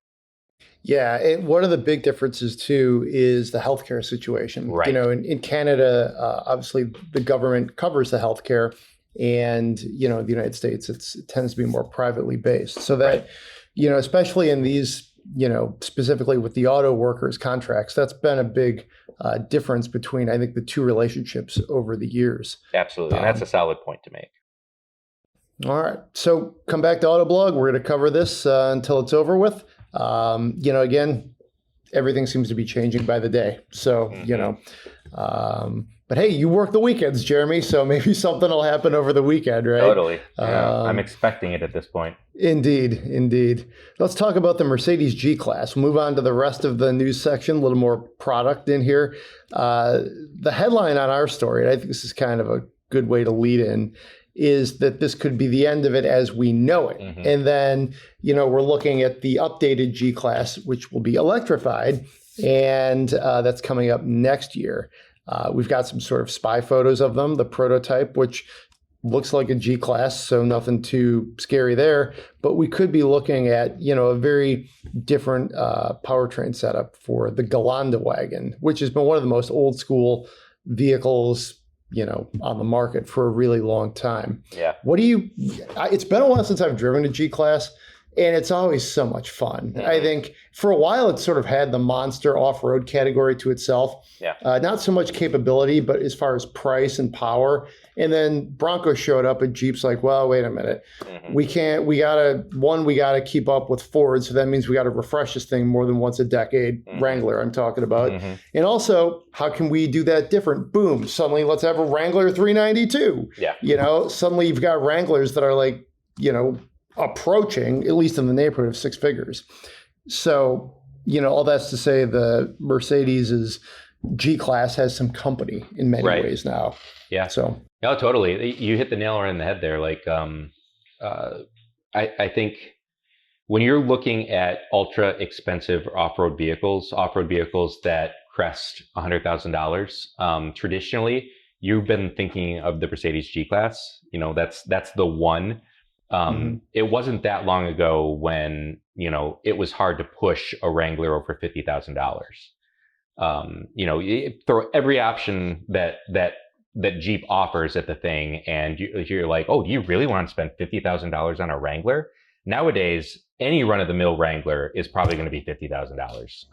Yeah, one of the big differences too is the healthcare situation. Right. In Canada, obviously the government covers the healthcare, and the United States it tends to be more privately based. So that especially in these specifically with the auto workers contracts, that's been a big difference between, I think, the two relationships over the years. Absolutely, and that's a solid point to make. All right, so come back to Autoblog. We're going to cover this until it's over with. Again, everything seems to be changing by the day. So, but hey, you work the weekends, Jeremy, so maybe something will happen over the weekend, right? Totally. Yeah, I'm expecting it at this point. Indeed. Let's talk about the Mercedes G-Class. We'll move on to the rest of the news section, a little more product in here. The headline on our story, and I think this is kind of a good way to lead in, is that this could be the end of it as we know it. Mm-hmm. And then, we're looking at the updated G-Class, which will be electrified, and that's coming up next year. We've got some sort of spy photos of them, the prototype, which looks like a G-Class, so nothing too scary there. But we could be looking at, a very different powertrain setup for the Geländewagen, which has been one of the most old school vehicles on the market for a really long time. Yeah. It's been a while since I've driven a G-Class, and it's always so much fun. Mm-hmm. I think for a while it sort of had the monster off-road category to itself. Yeah. Not so much capability, but as far as price and power. And then Bronco showed up and Jeep's like, well, wait a minute. Mm-hmm. We gotta keep up with Ford. So that means we got to refresh this thing more than once a decade. Mm-hmm. Wrangler, I'm talking about. Mm-hmm. And also, how can we do that different? Boom. Suddenly let's have a Wrangler 392. Yeah. Suddenly you've got Wranglers that are like, approaching, at least in the neighborhood of six figures. So, all that's to say the Mercedes' G-Class has some company in many ways now. Yeah. So. No, totally. You hit the nail right in the head there. Like, I think when you're looking at ultra expensive off-road vehicles that crest $100,000, traditionally, you've been thinking of the Mercedes G-Class. That's the one. Mm-hmm. It wasn't that long ago when, it was hard to push a Wrangler over $50,000. You throw every option that Jeep offers at the thing, and you're like, oh, do you really want to spend $50,000 on a Wrangler? Nowadays, any run-of-the-mill Wrangler is probably going to be $50,000.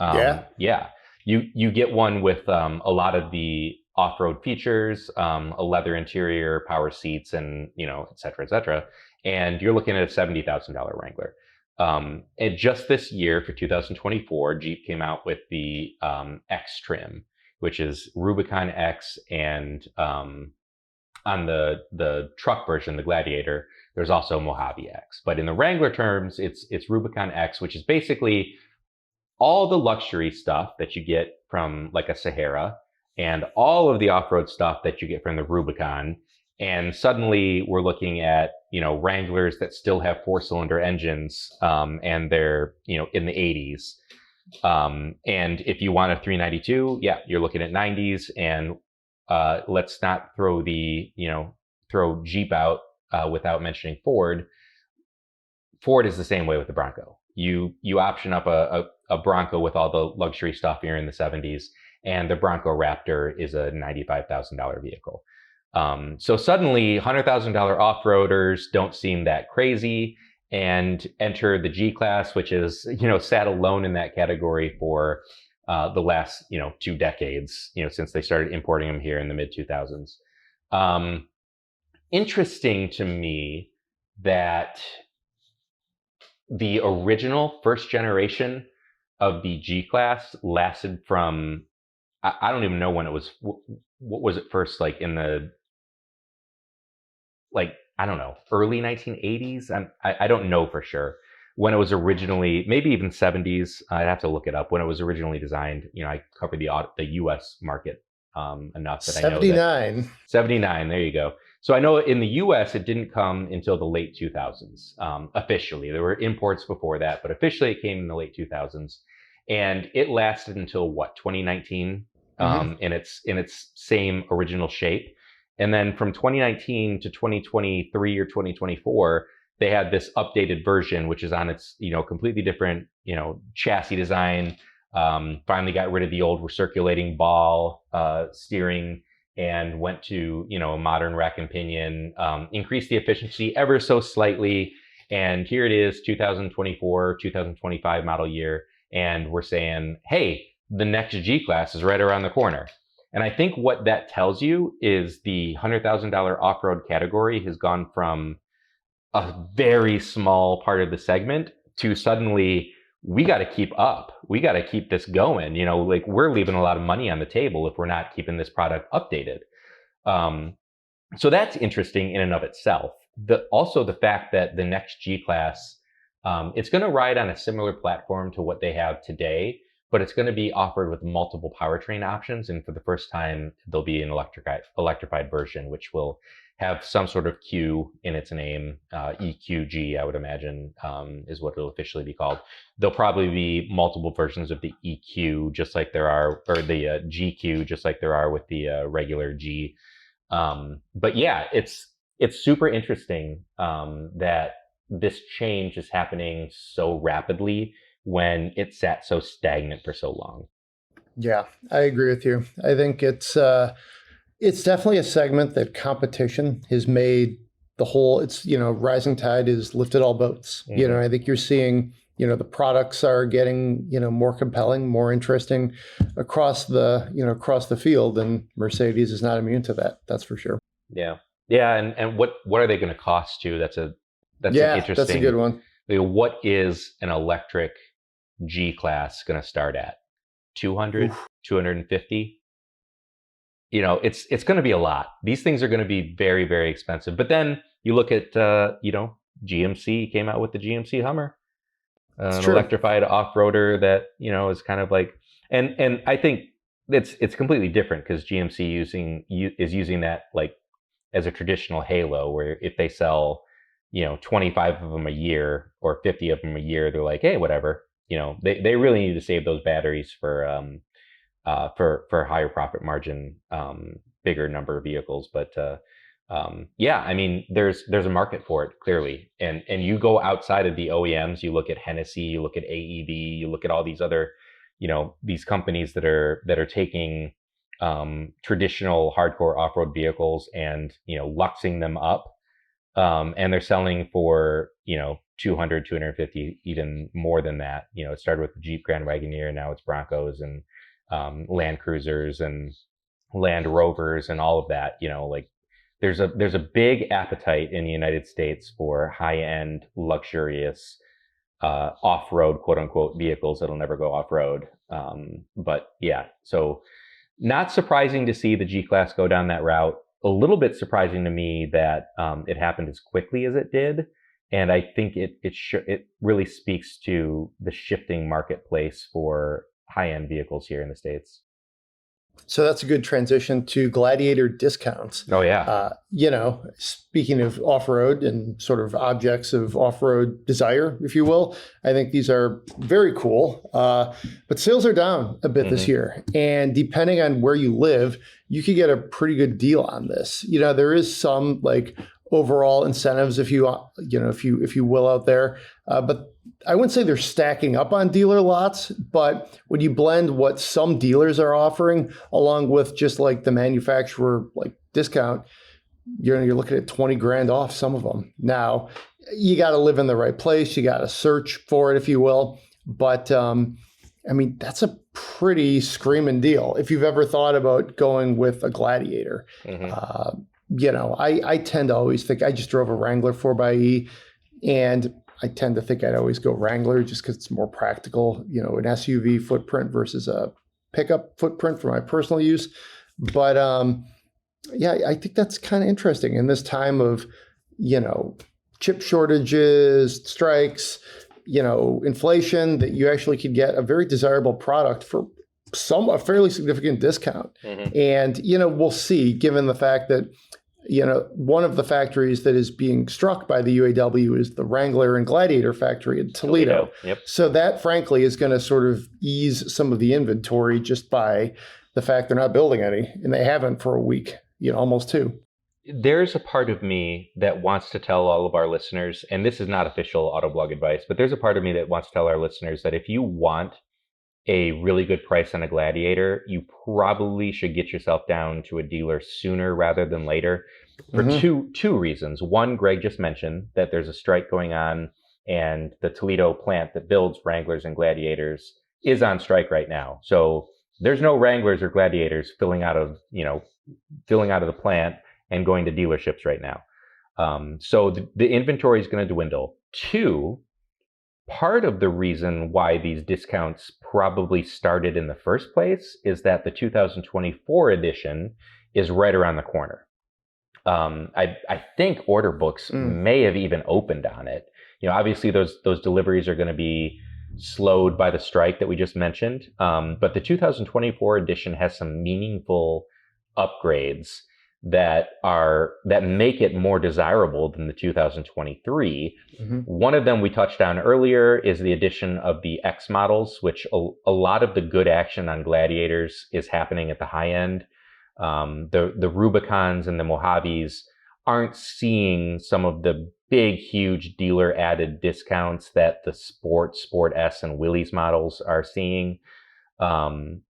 Yeah. You get one with a lot of the off-road features, a leather interior, power seats, and et cetera, and you're looking at a $70,000 Wrangler. And just this year, for 2024, Jeep came out with the X trim, which is Rubicon X, and on the truck version, the Gladiator, there's also Mojave X. But in the Wrangler terms, it's Rubicon X, which is basically all the luxury stuff that you get from like a Sahara, and all of the off-road stuff that you get from the Rubicon. And suddenly we're looking at, Wranglers that still have 4-cylinder engines, and they're, in the 80s. And if you want a 392, you're looking at 90s. And let's not throw the, throw Jeep out without mentioning Ford. Ford is the same way with the Bronco. You option up a Bronco with all the luxury stuff here in the 70s, and the Bronco Raptor is a $95,000 vehicle. So suddenly, $100,000 off-roaders don't seem that crazy, and enter the G-Class, which is, sat alone in that category for the last, 2 decades, since they started importing them here in the mid-2000s. Interesting to me that the original first generation of the G-Class lasted from, I don't even know when it was, what was it first, like in the, I don't know, early 1980s? I don't know for sure when it was originally, maybe even 70s. I'd have to look it up when it was originally designed. I covered the U.S. market enough that I know that 79. There you go. So I know in the U.S. it didn't come until the late 2000s officially. There were imports before that, but officially it came in the late 2000s, and it lasted until 2019 in its same original shape. And then from 2019 to 2023 or 2024, they had this updated version, which is on its, completely different, chassis design. Finally got rid of the old recirculating ball steering and went to, a modern rack and pinion, increased the efficiency ever so slightly. And here it is, 2024, 2025 model year. And we're saying, hey, the next G-Class is right around the corner. And I think what that tells you is the $100,000 off-road category has gone from a very small part of the segment to suddenly, we got to keep up. We got to keep this going. We're leaving a lot of money on the table if we're not keeping this product updated. So that's interesting in and of itself. Also the fact that the next G-Class, it's going to ride on a similar platform to what they have today, but it's going to be offered with multiple powertrain options. And for the first time, there'll be an electrified version, which will have some sort of Q in its name. EQG, I would imagine, is what it'll officially be called. There'll probably be multiple versions of the EQ, just like there are, or the GQ, just like there are with the regular G. But yeah, it's super interesting that this change is happening so rapidly when it sat so stagnant for so long. Yeah, I agree with you. I think it's definitely a segment that competition has made the whole, rising tide has lifted all boats. Mm-hmm. I think you're seeing, the products are getting, more compelling, more interesting across the field, and Mercedes is not immune to that. That's for sure. Yeah. Yeah. And what are they going to cost too? That's an interesting, that's a good one. What is an electric G-Class going to start at? 200, 250? It's going to be a lot. These things are going to be very, very expensive. But then you look at, GMC came out with the GMC Hummer, an electrified off-roader that, is kind of like, and I think it's completely different because GMC is using that like as a traditional halo, where if they sell, 25 of them a year or 50 of them a year, they're like, hey, whatever. They really need to save those batteries for higher profit margin, bigger number of vehicles. But yeah, I mean, there's a market for it clearly. And you go outside of the OEMs, you look at Hennessy, you look at AEV, you look at all these other, these companies that are taking traditional hardcore off-road vehicles and, luxing them up. And they're selling for, 200, 250, even more than that. It started with the Jeep Grand Wagoneer, now it's Broncos and Land Cruisers and Land Rovers and all of that. There's a big appetite in the United States for high-end, luxurious, off-road, quote unquote, vehicles that'll never go off-road. But yeah, so not surprising to see the G-Class go down that route. A little bit surprising to me that it happened as quickly as it did. And I think it really speaks to the shifting marketplace for high-end vehicles here in the States. So that's a good transition to Gladiator discounts. Oh, yeah. Speaking of off-road and sort of objects of off-road desire, if you will, I think these are very cool. But sales are down a bit this year. And depending on where you live, you could get a pretty good deal on this. There is some like overall incentives, if you will, out there. But I wouldn't say they're stacking up on dealer lots, but when you blend what some dealers are offering along with just like the manufacturer like discount, you're looking at 20 grand off some of them. Now, you got to live in the right place. You got to search for it, if you will. But that's a pretty screaming deal. If you've ever thought about going with a Gladiator, I tend to always think, I just drove a Wrangler 4xe, and I tend to think I'd always go Wrangler just because it's more practical, an SUV footprint versus a pickup footprint for my personal use. But I think that's kind of interesting in this time of, chip shortages, strikes, inflation, that you actually could get a very desirable product for a fairly significant discount. And, we'll see, given the fact that, one of the factories that is being struck by the UAW is the Wrangler and Gladiator factory in Toledo. Yep. So that, frankly, is going to sort of ease some of the inventory just by the fact they're not building any, and they haven't for a week, almost two. There's a part of me that wants to tell all of our listeners, and this is not official Autoblog advice, but there's a part of me that wants to tell our listeners that if you want a really good price on a Gladiator, you probably should get yourself down to a dealer sooner rather than later for two reasons. One, Greg just mentioned that there's a strike going on, and the Toledo plant that builds Wranglers and Gladiators is on strike right now. So there's no Wranglers or Gladiators filling out of the plant and going to dealerships right now. So the inventory is going to dwindle. Two, part of the reason why these discounts probably started in the first place is that the 2024 edition is right around the corner. I think order books may have even opened on it. Obviously those deliveries are going to be slowed by the strike that we just mentioned. But the 2024 edition has some meaningful upgrades that make it more desirable than the 2023. One of them we touched on earlier is the addition of the X models, which a lot of the good action on Gladiators is happening at the high end. The Rubicons and the Mojaves aren't seeing some of the big, huge dealer added discounts that the Sport S, and Willys models are seeing.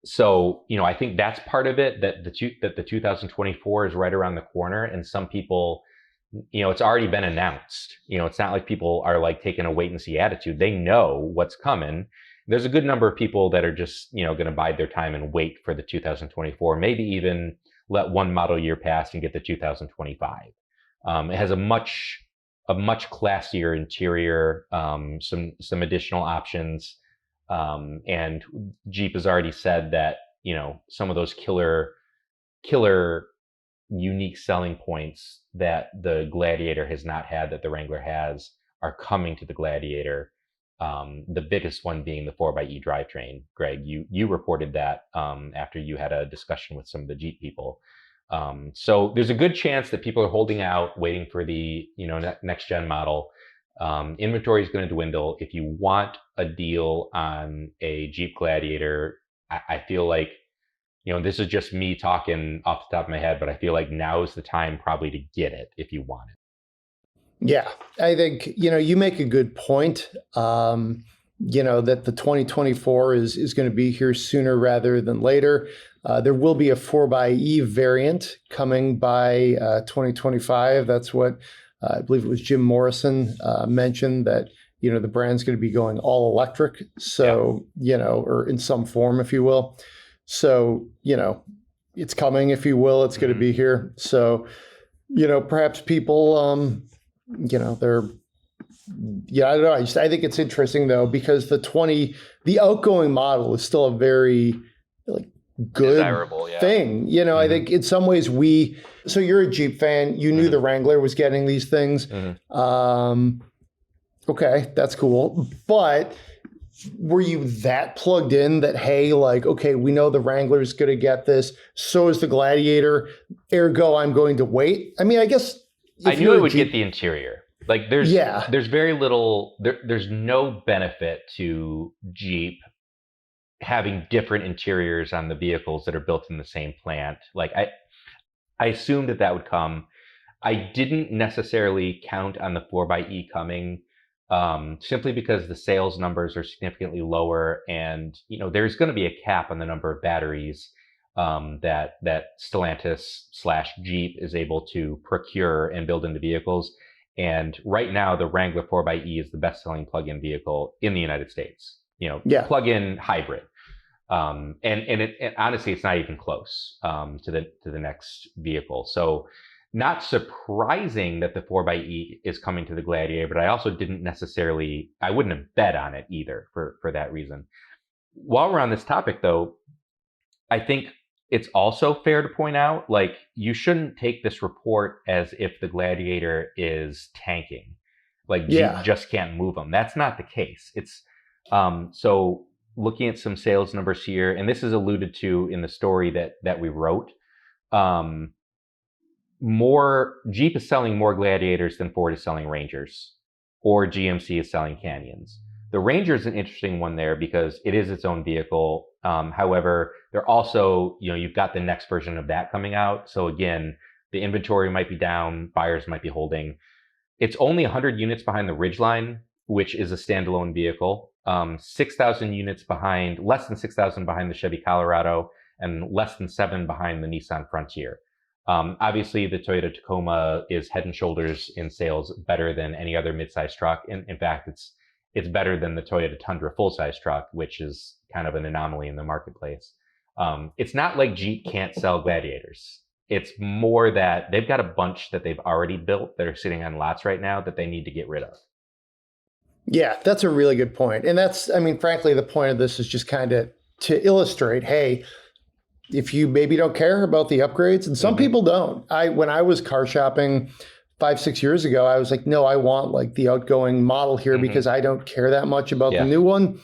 So, I think that's part of it, that the 2024 is right around the corner, and some people, it's already been announced. It's not like people are like taking a wait and see attitude. They know what's coming. There's a good number of people that are just, going to bide their time and wait for the 2024, maybe even let one model year pass and get the 2025. It has a much classier interior, some additional options. And Jeep has already said that, some of those killer unique selling points that the Gladiator has not had that the Wrangler has are coming to the Gladiator. The biggest one being the 4xe drivetrain. Greg, you reported that after you had a discussion with some of the Jeep people. So there's a good chance that people are holding out, waiting for the next gen model. Inventory is going to dwindle. If you want a deal on a Jeep Gladiator, I feel like, this is just me talking off the top of my head, but I feel like now is the time probably to get it if you want it. Yeah, I think, you make a good point, that the 2024 is going to be here sooner rather than later. There will be a 4xe variant coming by 2025. That's what I believe it was Jim Morrison mentioned, that, the brand's going to be going all electric. So, or in some form, if you will. So, it's coming, if you will, it's going to be here. So, perhaps people, I don't know. I think it's interesting though, because the outgoing model is still a very good desirable thing. I think in some ways so you're a Jeep fan, you knew the Wrangler was getting these things. Okay, that's cool. But were you that plugged in that, hey, like, okay, we know the Wrangler's going to get this. So is the Gladiator. Ergo, I'm going to wait. I mean, I guess I knew it would get the interior. Like there's very little, there's no benefit to Jeep having different interiors on the vehicles that are built in the same plant. Like I assumed that would come. I didn't necessarily count on the 4xe coming, simply because the sales numbers are significantly lower, and there's going to be a cap on the number of batteries that Stellantis/Jeep is able to procure and build into vehicles. And right now, the Wrangler 4xe is the best-selling plug-in vehicle in the United States. Plug-in hybrid. And honestly, it's not even close to the next vehicle. So not surprising that the 4xe is coming to the Gladiator, but I also I wouldn't have bet on it either for that reason. While we're on this topic though, I think it's also fair to point out, like, you shouldn't take this report as if the Gladiator is tanking. Like, Jeep just can't move them. That's not the case. It's so looking at some sales numbers here, and this is alluded to in the story that we wrote. Jeep is selling more Gladiators than Ford is selling Rangers, or GMC is selling Canyons. The Ranger is an interesting one there because it is its own vehicle. However, they're also, you've got the next version of that coming out. So again, the inventory might be down, buyers might be holding. It's only 100 units behind the Ridgeline, which is a standalone vehicle. 6,000 units behind, less than 6,000 behind the Chevy Colorado, and less than 7 behind the Nissan Frontier. Obviously, the Toyota Tacoma is head and shoulders in sales better than any other midsize truck. In fact, it's better than the Toyota Tundra full-size truck, which is kind of an anomaly in the marketplace. It's not like Jeep can't sell Gladiators. It's more that they've got a bunch that they've already built that are sitting on lots right now that they need to get rid of. Yeah, that's a really good point. And frankly, the point of this is just kind of to illustrate, hey, if you maybe don't care about the upgrades, and some people don't. When I was car shopping 5-6 years ago, I was like, no, I want like the outgoing model here because I don't care that much about the new one,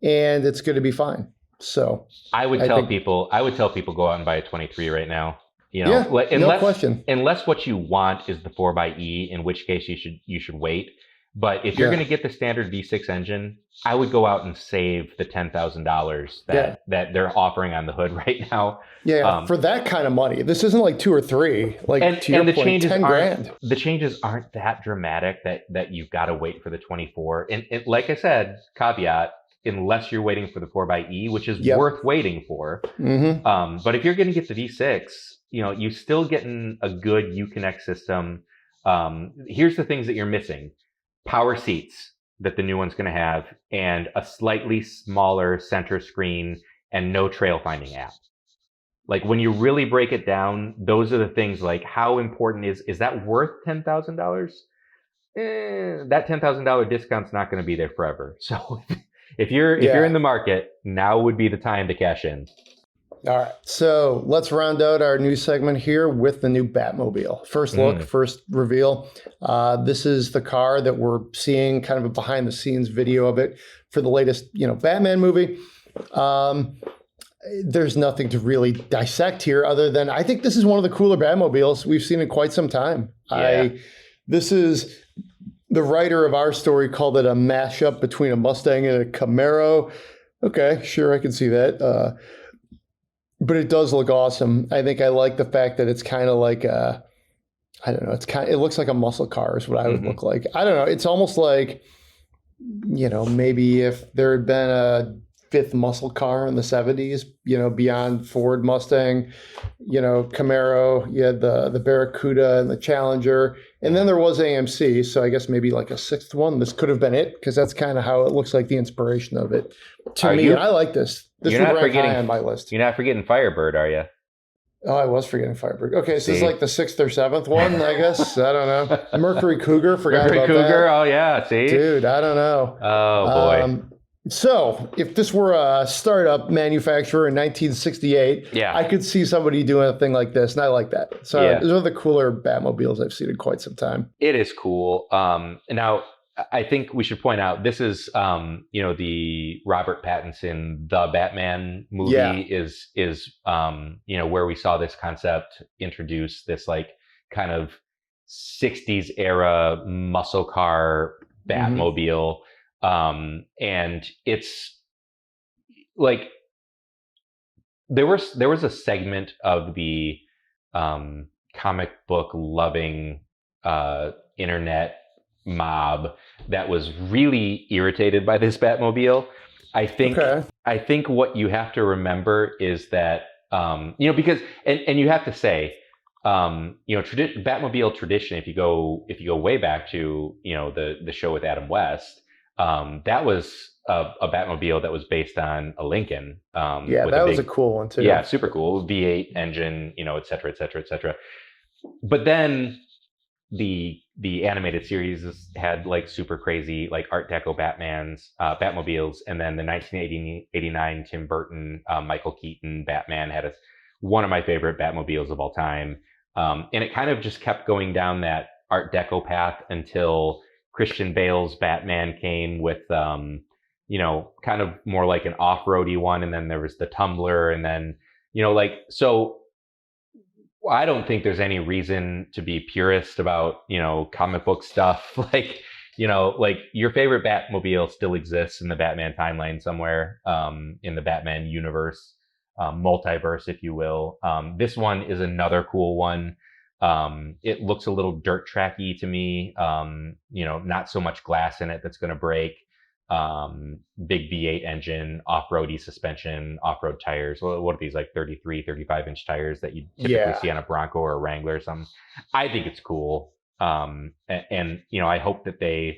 and it's going to be fine. So I would tell people go out and buy a 23 right now. No question. Unless what you want is the 4xe, in which case you should wait. But if you're going to get the standard V6 engine, I would go out and save the $10,000 that they're offering on the hood right now. Yeah, for that kind of money. This isn't like 2 or 3. Like, to your point, 10 grand. The changes aren't that dramatic that you've got to wait for the 24. And like I said, caveat, unless you're waiting for the 4xe, which is worth waiting for. But if you're going to get the V6, you're still getting a good Uconnect system. Here's the things that you're missing. Power seats that the new one's going to have, and a slightly smaller center screen, and no trail finding app. Like, when you really break it down, those are the things. Like, how important is that worth $10,000? That $10,000 discount's not going to be there forever. So if you're in the market, now would be the time to cash in. All right, so let's round out our news segment here with the new Batmobile. First look, first reveal. This is the car that we're seeing, kind of a behind-the-scenes video of it for the latest, Batman movie. There's nothing to really dissect here other than I think this is one of the cooler Batmobiles we've seen in quite some time. Yeah. This is, the writer of our story called it a mashup between a Mustang and a Camaro. Okay, sure, I can see that. But it does look awesome. I think I like the fact that it's kind of like I don't know. It looks like a muscle car is what I would look like. I don't know. It's almost like, maybe if there had been a 5th muscle car in the 70s, beyond Ford Mustang, Camaro, you had the Barracuda and the Challenger, and then there was AMC. So I guess maybe like a 6th one. This could have been it, because that's kind of how it looks like, the inspiration of it. To me, I like this. This would rank high on my list. You're not forgetting Firebird, are you? Oh, I was forgetting Firebird. Okay, so this is like the 6th or 7th one, I guess. I don't know. Mercury Cougar, forgot about that. Mercury Cougar, oh yeah, see? Dude, I don't know. Oh, boy. So if this were a startup manufacturer in 1968, I could see somebody doing a thing like this, and I like that. So these are the cooler Batmobiles I've seen in quite some time. It is cool. Now, I think we should point out this is, the Robert Pattinson The Batman movie is where we saw this concept introduced, this like kind of 60s era muscle car Batmobile, and it's like there was a segment of the comic book loving internet mob that was really irritated by this Batmobile. I think what you have to remember is that because and you have to say Batmobile tradition, if you go way back to the show with Adam West, that was a Batmobile that was based on a Lincoln. That was a cool one too. Yeah, super cool V8 engine, et cetera, et cetera, et cetera. But then the animated series had like super crazy like Art Deco Batmobiles, and then the 1989 Tim Burton Michael Keaton Batman had one of my favorite Batmobiles of all time, and it kind of just kept going down that Art Deco path until Christian Bale's Batman came with kind of more like an off-roady one, and then there was the Tumbler, and then so I don't think there's any reason to be purist about, comic book stuff. Like your favorite Batmobile still exists in the Batman timeline somewhere, in the Batman universe, multiverse, if you will. This one is another cool one. It looks a little dirt tracky to me. Not so much glass in it that's going to break. Big V8 engine, off-roady suspension, off-road tires. What are these, like 33, 35-inch tires that you typically see on a Bronco or a Wrangler or something? I think it's cool. And I hope that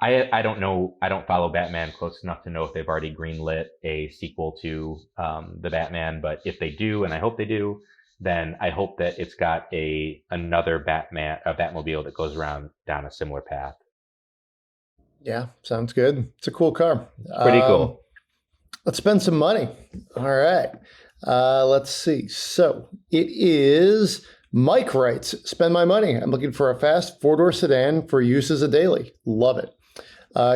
I don't know, I don't follow Batman close enough to know if they've already greenlit a sequel to the Batman, but if they do, and I hope they do, then I hope that it's got another Batmobile that goes down a similar path. Yeah, sounds good. It's a cool car. Pretty cool. Let's spend some money. All right. Let's see. So it is Mike writes, spend my money. I'm looking for a fast four-door sedan for use as a daily. Love it.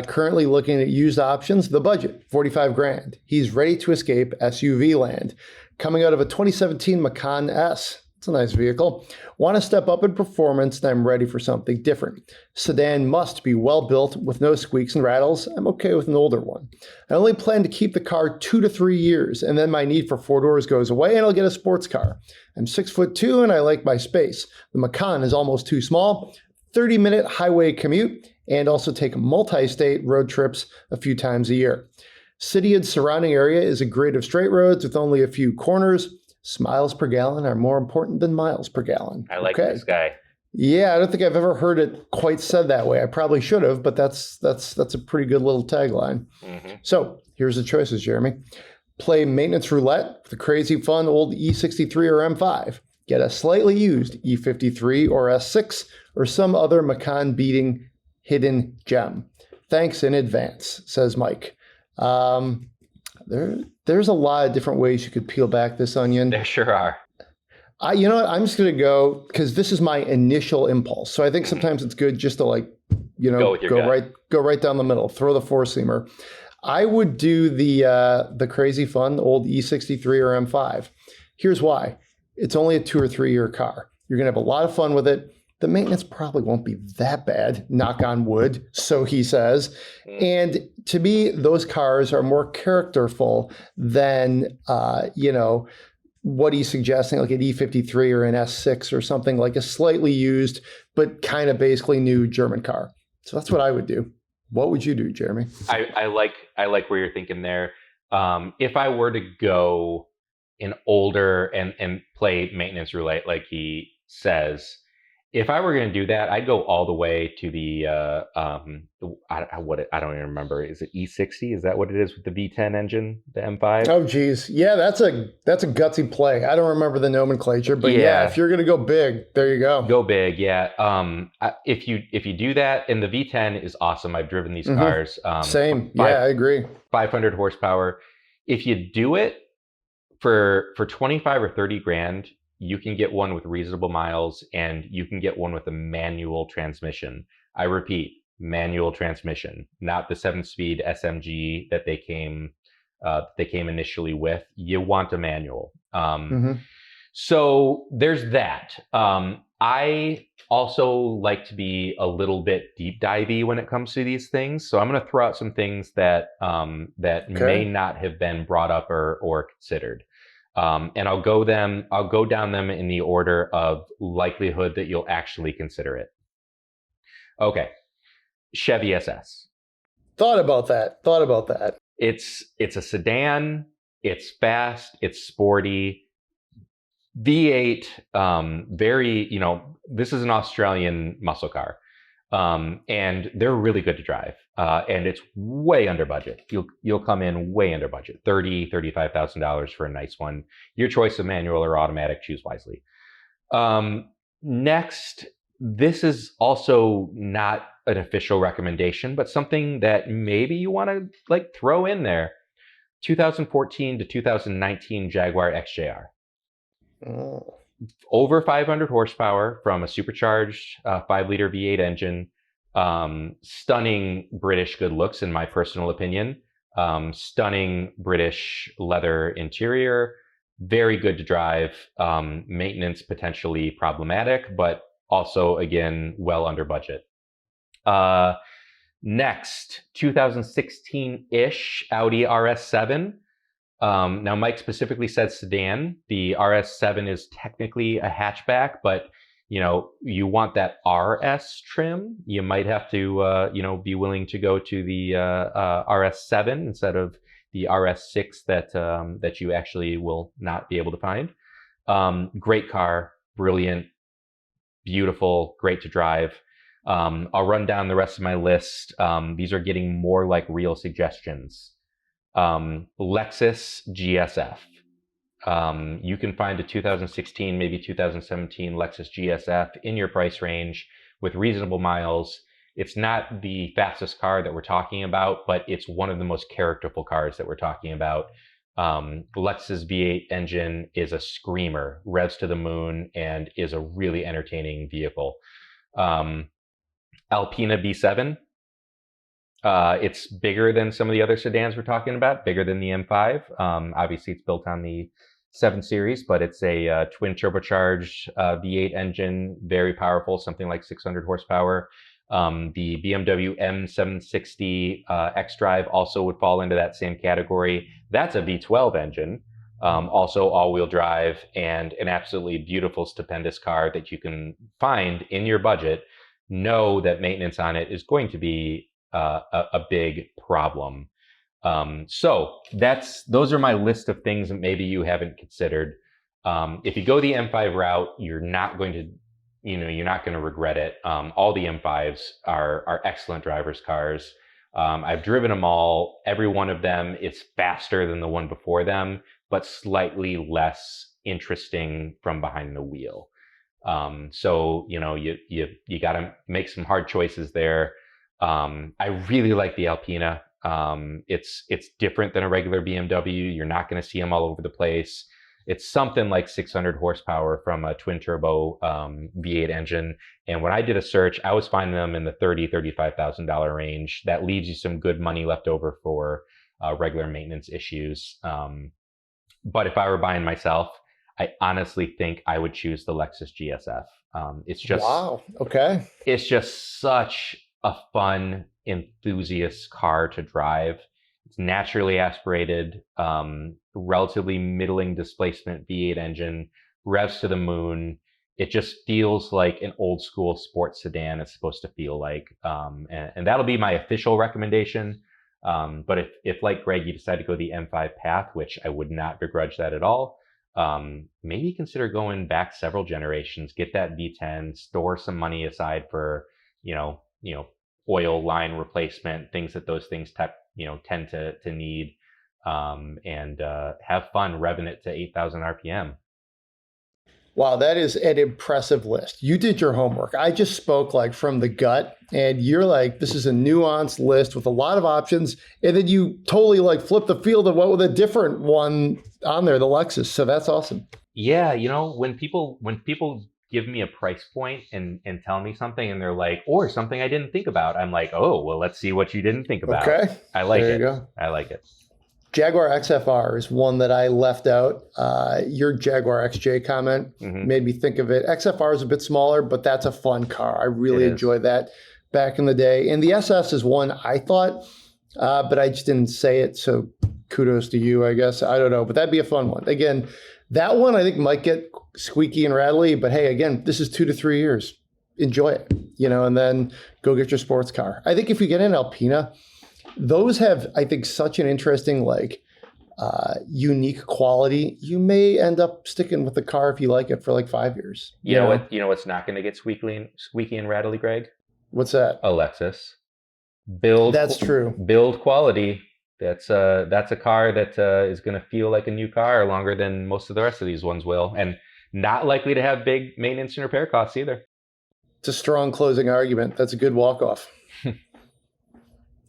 Currently looking at used options. The budget, $45,000. He's ready to escape SUV land. Coming out of a 2017 Macan S. It's a nice vehicle. Want to step up in performance, and I'm ready for something different. Sedan must be well built with no squeaks and rattles. I'm okay with an older one. I only plan to keep the car 2 to 3 years, and then my need for four doors goes away, and I'll get a sports car. I'm 6'2", and I like my space. The Macan is almost too small. 30-minute highway commute, and also take multi-state road trips a few times a year. City and surrounding area is a grid of straight roads with only a few corners. Miles per gallon are more important than miles per gallon. I like this guy. Yeah, I don't think I've ever heard it quite said that way. I probably should have, but that's a pretty good little tagline. Mm-hmm. So here's the choices, Jeremy. Play maintenance roulette with a crazy fun old E63 or M5. Get a slightly used E53 or S6 or some other Macan beating hidden gem. Thanks in advance, says Mike. There's a lot of different ways you could peel back this onion. There sure are. You know what? I'm just going to go because this is my initial impulse. So I think sometimes it's good just to go right down the middle, throw the four-seamer. I would do the crazy fun old E63 or M5. Here's why. It's only a 2 or 3 year car. You're going to have a lot of fun with it. The maintenance probably won't be that bad, knock on wood, so he says. And to me, those cars are more characterful than, what he's suggesting, like an E53 or an S6 or something like a slightly used, but kind of basically new German car. So that's what I would do. What would you do, Jeremy? I like where you're thinking there. If I were to go an older and play maintenance roulette, like he says, if I were going to do that, I'd go all the way to the I don't even remember. Is it E60? Is that what it is with the V10 engine, the M5? Oh, geez, yeah, that's a gutsy play. I don't remember the nomenclature, but yeah, if you're going to go big, there you go. Go big, yeah. If you do that, and the V10 is awesome. I've driven these cars. Same, I agree. 500 horsepower. If you do it for 25 or 30 grand. You can get one with reasonable miles, and you can get one with a manual transmission. I repeat, manual transmission, not the 7-speed SMG that they came initially with. You want a manual. So there's that. I also like to be a little bit deep divey when it comes to these things. So I'm going to throw out some things that may not have been brought up or considered. And I'll go down them in the order of likelihood that you'll actually consider it. Okay. Chevy SS. Thought about that. It's a sedan. It's fast. It's sporty. V8, very, this is an Australian muscle car. And they're really good to drive. And it's way under budget. You'll come in way under budget, $35,000 for a nice one. Your choice of manual or automatic, choose wisely. Next, this is also not an official recommendation, but something that maybe you want to throw in there. 2014 to 2019 Jaguar XJR. Over 500 horsepower from a supercharged 5-liter V8 engine. Stunning British good looks, in my personal opinion. Stunning British leather interior. Very good to drive. Maintenance potentially problematic, but also, again, well under budget. Next, 2016-ish Audi RS7. Now, Mike specifically said sedan. The RS7 is technically a hatchback, but you want that RS trim. You might have to, be willing to go to the RS7 instead of the RS6 that you actually will not be able to find. Great car, brilliant, beautiful, great to drive. I'll run down the rest of my list. These are getting more like real suggestions. Lexus GSF. You can find a 2016, maybe 2017 Lexus GSF in your price range with reasonable miles. It's not the fastest car that we're talking about, but it's one of the most characterful cars that we're talking about. Lexus V8 engine is a screamer, revs to the moon, and is a really entertaining vehicle. Alpina B7. It's bigger than some of the other sedans we're talking about, bigger than the M5. Obviously, it's built on the 7 Series, but it's a twin turbocharged V8 engine, very powerful, something like 600 horsepower. The BMW M760 xDrive also would fall into that same category. That's a V12 engine, also all-wheel drive, and an absolutely beautiful, stupendous car that you can find in your budget. Know that maintenance on it is going to be a big problem. So those are my list of things that maybe you haven't considered. If you go the M5 route, you're not going to regret it. All the M5s are excellent drivers' cars. I've driven them all. Every one of them is faster than the one before them, but slightly less interesting from behind the wheel. So you got to make some hard choices there. I really like the Alpina. It's different than a regular BMW. You're not going to see them all over the place. It's something like 600 horsepower from a twin turbo V8 engine. And when I did a search, I was finding them in the $35,000 range. That leaves you some good money left over for regular maintenance issues. But if I were buying myself, I honestly think I would choose the Lexus GSF. It's just wow. Okay. It's just such a fun, enthusiast car to drive. It's naturally aspirated, relatively middling displacement V8 engine, revs to the moon. It just feels like an old school sports sedan is supposed to feel like. And that'll be my official recommendation. But if like Greg, you decide to go the M5 path, which I would not begrudge that at all, maybe consider going back several generations, get that V10, store some money aside for, oil line replacement, things that those things tend to need, and have fun revving it to 8,000 RPM. Wow, that is an impressive list. You did your homework. I just spoke from the gut, and you're like, this is a nuanced list with a lot of options, and then you totally flipped the field and went with a different one on there, the Lexus. So that's awesome. Yeah, when people give me a price point and tell me something, and they're like, or something I didn't think about. I'm like, oh, well, let's see what you didn't think about. Okay. I like There it. you go. I like it. Jaguar XFR is one that I left out. Your Jaguar XJ comment made me think of it. XFR is a bit smaller, but that's a fun car. I really enjoyed that back in the day. And the SS is one I thought, but I just didn't say it. So kudos to you, I guess. I don't know, but that'd be a fun one. Again, that one I think might get squeaky and rattly, but hey, again, this is 2 to 3 years. Enjoy it, and then go get your sports car. I think if you get an Alpina, those have, I think, such an interesting, unique quality. You may end up sticking with the car if you like it for 5 years. You know what? You know what's not going to get squeaky and rattly, Greg? What's that? A Lexus. Build. That's true. Build quality. That's a car that is going to feel like a new car longer than most of the rest of these ones will, and not likely to have big maintenance and repair costs either. It's a strong closing argument. That's a good walk-off.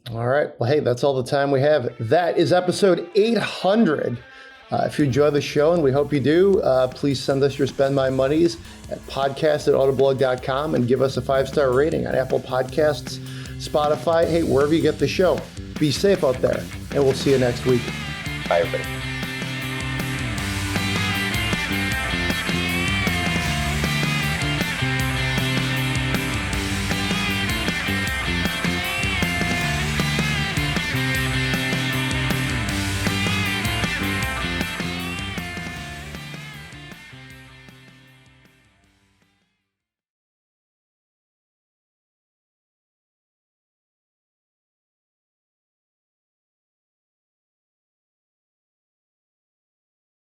All right. Well, hey, that's all the time we have. That is episode 800. If you enjoy the show, and we hope you do, please send us your Spend My Monies at podcast@autoblog.com and give us a 5-star rating on Apple Podcasts, Spotify, hey, wherever you get the show. Be safe out there, and we'll see you next week. Bye, everybody.